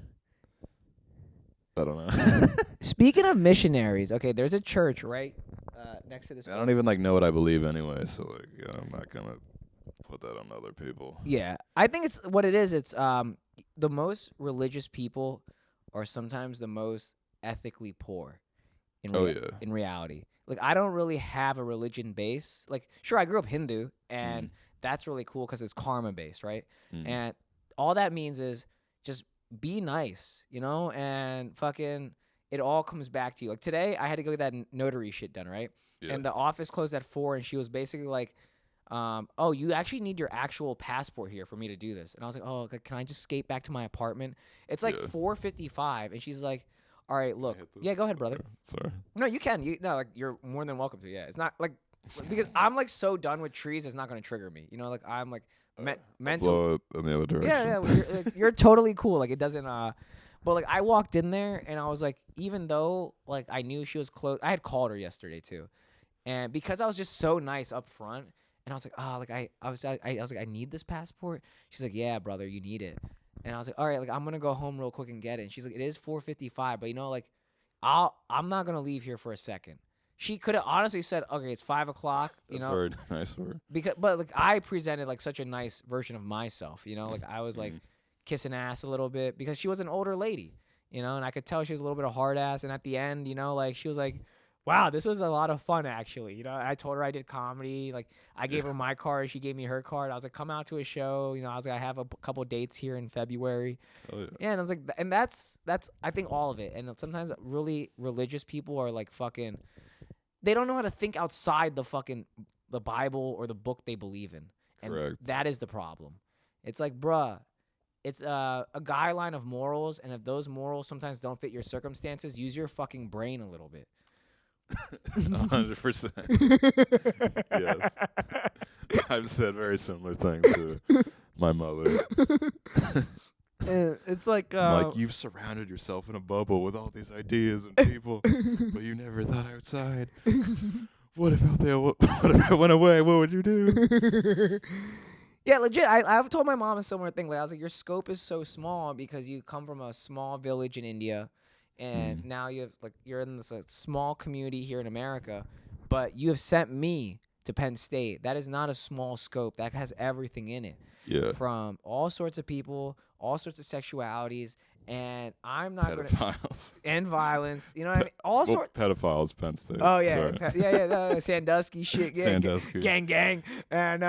I don't know. Speaking of missionaries, okay, there's a church right next to this. I don't even like know what I believe anyway, so like I'm not gonna put that on other people. Yeah, I think it's what it is. It's the most religious people are sometimes the most ethically poor. Yeah. In reality, like I don't really have a religion base. Like, sure, I grew up Hindu, and that's really cool because it's karma based, right? And all that means is just be nice, you know, and fucking it all comes back to you. Like today, I had to go get that notary shit done, right? Yeah. And the office closed at 4, and she was basically like, "Oh, you actually need your actual passport here for me to do this." And I was like, "Oh, okay, can I just skate back to my apartment?" It's like 4:55, and she's like, "All right, look, yeah, go ahead, brother." Okay, sorry. No, you can. Like you're more than welcome to. Yeah, it's not like because I'm like so done with trees, it's not gonna trigger me. You know, like I'm like mental. Blow it in the other direction. Yeah, you're totally cool. Like it doesn't. But like I walked in there and I was like, even though like I knew she was close, I had called her yesterday too, and because I was just so nice up front, and I was like, like I was like I need this passport. She's like, yeah, brother, you need it. And I was like, all right, like I'm gonna go home real quick and get it. And she's like, it is 4:55, but you know, like I'm not gonna leave here for a second. She could have honestly said, okay, it's 5 o'clock. You That's know, very nice of her. but like I presented like such a nice version of myself. You know, like I was like kissing ass a little bit because she was an older lady. You know, and I could tell she was a little bit of hard ass. And at the end, you know, like she was like, wow, this was a lot of fun actually. You know, I told her I did comedy. Like I gave her my card, she gave me her card. I was like, come out to a show. You know, I was like, I have a couple dates here in February. Oh yeah. Yeah, and I was like, and that's I think all of it. And sometimes really religious people are like fucking, they don't know how to think outside the Bible or the book they believe in. And Correct. that is the problem. It's like, bruh, it's a guideline of morals, and if those morals sometimes don't fit your circumstances, use your fucking brain a little bit. 100%. Yes. I've said very similar things to my mother. It's like, Like, you've surrounded yourself in a bubble with all these ideas and people, but you never thought outside. What if out there? What if I went away? What would you do? yeah, legit. I've told my mom a similar thing. Like I was like, your scope is so small because you come from a small village in India, and now you're in this small community here in America, but you have sent me to Penn State. That is not a small scope. That has everything in it. Yeah. From all sorts of people, all sorts of sexualities, And I'm not going to. Pedophiles. And violence. You know what I mean? All Well, sorts. pedophiles, Penn State. Oh, yeah. Sorry. Sandusky shit. Yeah, Sandusky. Gang. And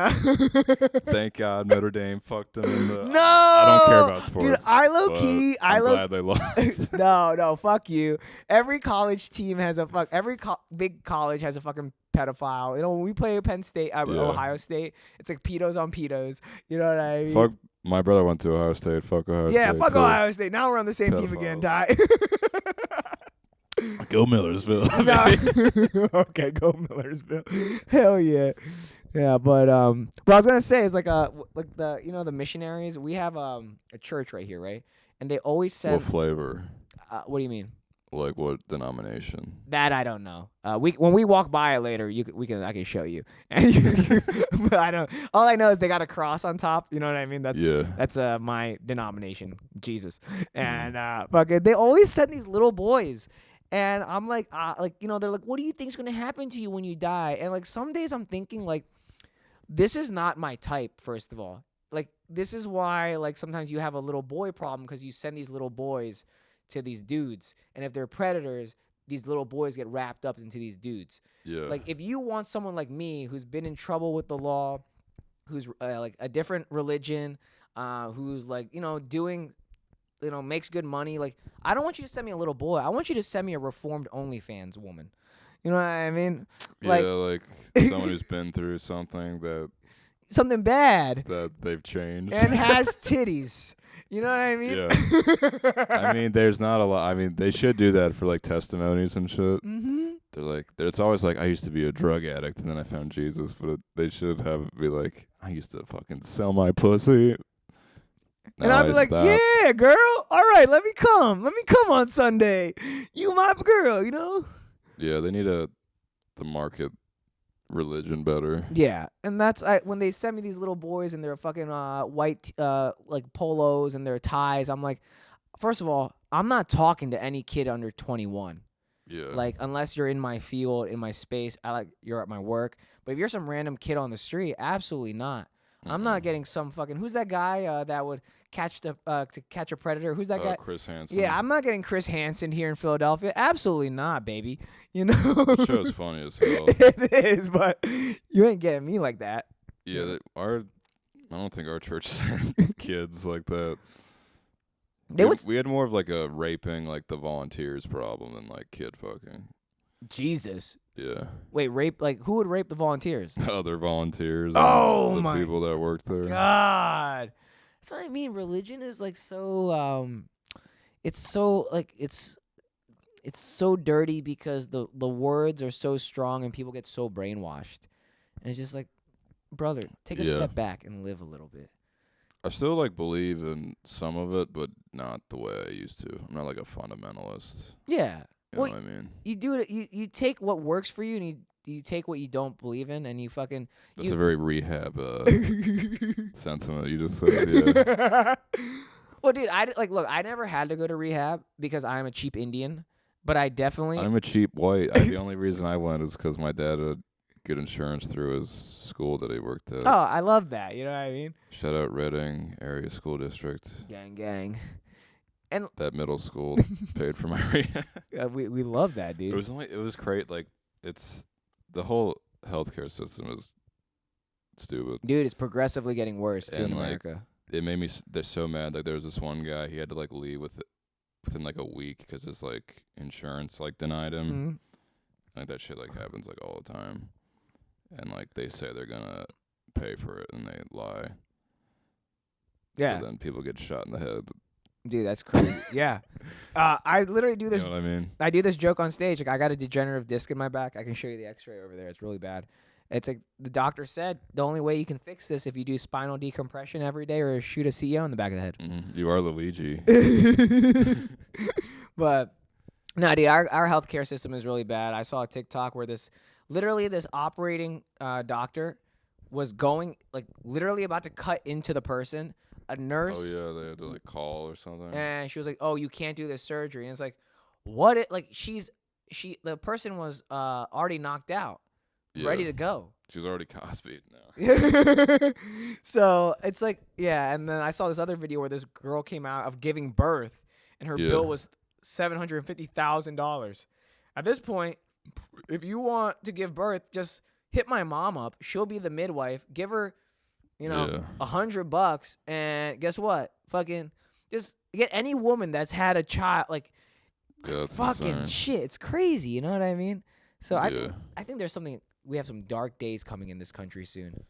Thank God Notre Dame fucked them in the. no. I don't care about sports. Dude, I'm glad they lost. No, fuck you. Every college team has every big college has a fucking pedophile. You know, when we play Penn State, Ohio State, it's like pedos on pedos. You know what I mean? Fuck. My brother went to Ohio State. Fuck Ohio State. Yeah, fuck too. Ohio State. Now we're on the same team again, Ty. Go Millersville. Okay, go Millersville. Hell yeah. Yeah, but what I was gonna say is like the missionaries. We have a church right here, right? And they always send. What flavor? What do you mean? Like what denomination? That I don't know. When we walk by it later, I can show you. And but I don't. All I know is they got a cross on top. You know what I mean? That's my denomination, Jesus. And fucking, they always send these little boys. And I'm like, they're like, what do you think's gonna happen to you when you die? And like some days I'm thinking like, this is not my type. First of all, like this is why like sometimes you have a little boy problem because you send these little boys to these dudes, and if they're predators, these little boys get wrapped up into these dudes. Yeah. Like if you want someone like me who's been in trouble with the law, who's like a different religion, who's like doing. Makes good money. Like, I don't want you to send me a little boy. I want you to send me a reformed OnlyFans woman. You know what I mean? Like, yeah, like someone who's been through something something bad that they've changed and has titties. You know what I mean? Yeah. I mean, there's not a lot. I mean, they should do that for like testimonies and shit. Mm-hmm. They're like, it's always like, I used to be a drug addict and then I found Jesus, but they should have it be like, I used to fucking sell my pussy. And I'll be like, yeah, girl. All right, let me come. Let me come on Sunday. You my girl, you know? Yeah, they need to market religion better. Yeah, and that's when they send me these little boys and their fucking white like polos and their ties. I'm like, first of all, I'm not talking to any kid under 21. Yeah. Like unless you're in my field, in my space, you're at my work. But if you're some random kid on the street, absolutely not. Mm-hmm. I'm not getting some fucking who's that guy that would catch to catch a predator? Who's that guy? Chris Hansen. Yeah, I'm not getting Chris Hansen here in Philadelphia. Absolutely not, baby. You know. The show's funny as hell. It is, but you ain't getting me like that. Yeah, I don't think our church sent kids like that. We had more of like a raping like the volunteers problem than like kid fucking. Jesus. Yeah. Wait, rape? Like who would rape the volunteers? Other volunteers. Oh the my people that worked there. God. That's what I mean. Religion is like so. It's so like it's so dirty because the words are so strong and people get so brainwashed, and it's just like, brother, take a step back and live a little bit. I still like believe in some of it, but not the way I used to. I'm not like a fundamentalist. Yeah. You know what I mean? You do it. You take what works for you, and you take what you don't believe in, and you fucking. That's a very rehab sentiment you just said. Yeah. Well, dude, I never had to go to rehab because I'm a cheap Indian, but I definitely. I'm a cheap white. The only reason I went is because my dad had good insurance through his school that he worked at. Oh, I love that. You know what I mean? Shout out Reading Area School District. Gang. And that middle school paid for my rehab. We love that, dude. It was great. Like it's the whole healthcare system is stupid. Dude, it's progressively getting worse too in America. It made me so mad. Like there was this one guy, he had to like leave within like a week because his like insurance like denied him. Mm-hmm. Like that shit like happens like all the time, and like they say they're gonna pay for it and they lie. Yeah. So then people get shot in the head. Dude, that's crazy. Yeah. I literally do this. You know what I mean? I do this joke on stage. Like, I got a degenerative disc in my back. I can show you the x-ray over there. It's really bad. It's like the doctor said the only way you can fix this if you do spinal decompression every day or shoot a CEO in the back of the head. Mm-hmm. You are Luigi. But, no, dude, our healthcare system is really bad. I saw a TikTok where this operating doctor was going, like, literally about to cut into the person. A nurse. Oh yeah, they had to like call or something. And she was like, "Oh, you can't do this surgery." And it's like, what? The person was already knocked out, ready to go. She was already Cosby'd now. So it's like, yeah. And then I saw this other video where this girl came out of giving birth, and her bill was $750,000. At this point, if you want to give birth, just hit my mom up. She'll be the midwife. Give her, $100, and guess what? Fucking just get any woman that's had a child. Like, fucking insane. shit. It's crazy. You know what I mean? So I think there's something. We have some dark days coming in this country soon.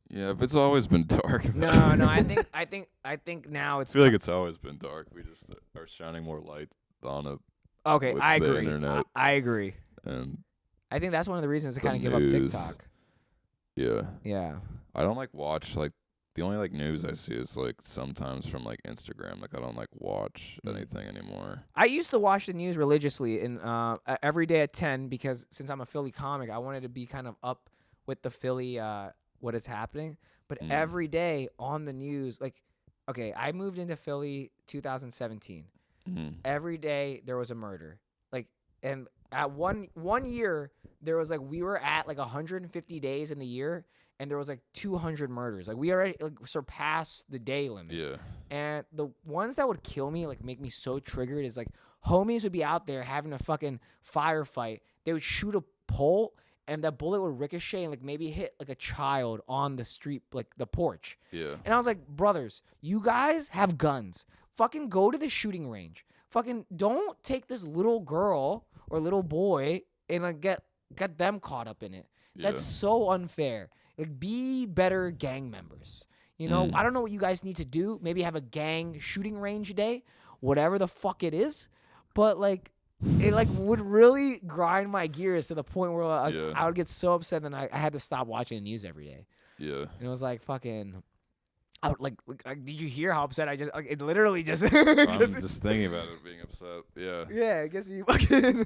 Yeah, but it's always been dark. No. I think now it's. I feel like it's always been dark. We just are shining more light on it. Okay, with I the agree. internet I agree. And I think that's one of the reasons to the kind of give up news. TikTok. Yeah. Yeah. I don't watch the only news I see is sometimes from Instagram. I don't watch anything anymore. I used to watch the news religiously and every day at 10 because since I'm a Philly comic, I wanted to be kind of up with the Philly what is happening. But every day on the news, okay, I moved into Philly 2017. Every day there was a murder. And at one year there was we were at 150 days in the year and there was 200 murders. We already surpassed the day limit. Yeah. And the ones that would kill me, make me so triggered is homies would be out there having a fucking firefight. They would shoot a pole and that bullet would ricochet and maybe hit a child on the street, the porch. Yeah. And I was like, brothers, you guys have guns. Fucking go to the shooting range. Fucking don't take this little girl or little boy and get them caught up in it. Yeah. That's so unfair. Be better gang members. I don't know what you guys need to do. Maybe have a gang shooting range day, whatever the fuck it is. But it would really grind my gears to the point where I would get so upset that I had to stop watching the news every day. Yeah. And it was fucking. I would did you hear how upset I just? It literally just. I'm just thinking about it being upset. Yeah. Yeah, I guess you fucking.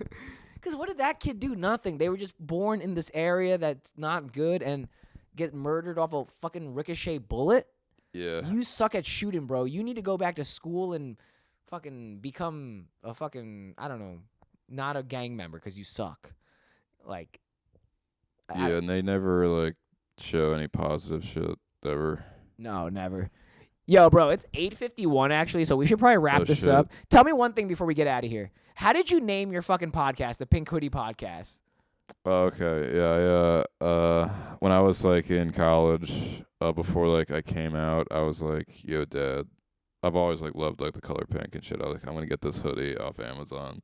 Because what did that kid do? Nothing. They were just born in this area that's not good and get murdered off a fucking ricochet bullet. Yeah. You suck at shooting, bro. You need to go back to school and fucking become a fucking, I don't know, not a gang member because you suck. And they never show any positive shit ever. No, never. Yo, bro, it's 8:51 actually, so we should probably wrap this up. Tell me one thing before we get out of here. How did you name your fucking podcast, the Pink Hoodie Podcast? Okay, yeah. When I was in college, before I came out, I was like, "Yo, Dad, I've always loved the color pink and shit. I was like, I'm gonna get this hoodie off Amazon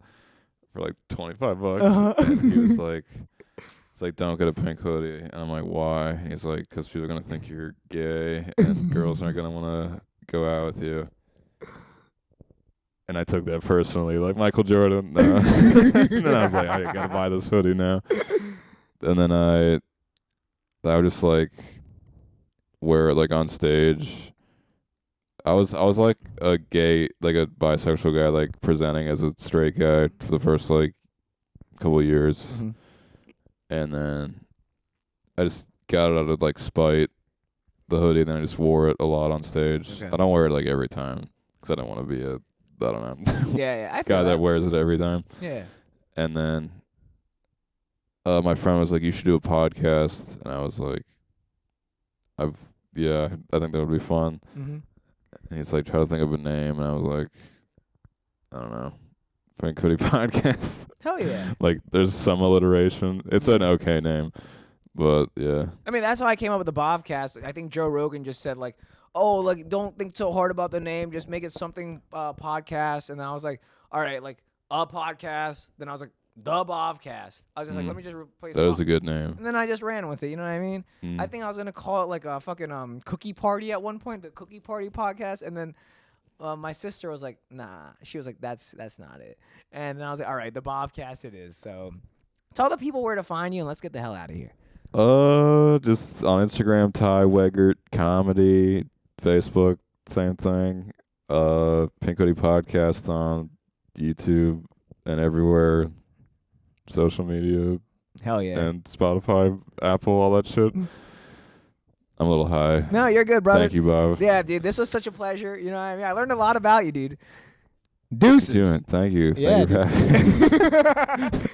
for $25." And he was like, "It's don't get a pink hoodie." And I'm like, "Why?" And he's like, "'Cause people are gonna think you're gay and girls aren't gonna wanna go out with you." And I took that personally, Michael Jordan. No. And then I was like, I gotta buy this hoodie now. And then I would just wear it on stage. I was a gay, a bisexual guy, presenting as a straight guy for the first couple of years. Mm-hmm. And then I just got it out of spite, the hoodie, and then I just wore it a lot on stage. Okay. I don't wear it every time because I don't want to be I don't know. Yeah, I feel guy that wears it every time. Yeah. And then my friend was like, "You should do a podcast," and I was like, I think that would be fun." Mm-hmm. And he's like, "Try to think of a name," and I was like, "I don't know, Pink Hoodie Podcast." Hell yeah. There's some alliteration. It's an okay name, but yeah. I mean, that's how I came up with the Bhavcast. I think Joe Rogan just said don't think so hard about the name. Just make it something podcast. And then I was like, all right, a podcast. Then I was like, the Bhavcast. I was just let me just replace that. Was a good name. And then I just ran with it. You know what I mean? I think I was going to call it a fucking cookie party at one point, the Cookie Party Podcast. And then my sister was like, nah. She was like, that's not it. And then I was like, all right, the Bhavcast it is. So tell the people where to find you and let's get the hell out of here. Just on Instagram, Ty Wegert Comedy. Facebook, same thing. Pink Hoodie Podcast on YouTube and everywhere. Social media. Hell yeah. And Spotify, Apple, all that shit. I'm a little high. No, you're good, brother. Thank you, Bhav. Yeah, dude, this was such a pleasure. You know what I mean? I learned a lot about you, dude. Deuces. Thank you. Thank you for having me.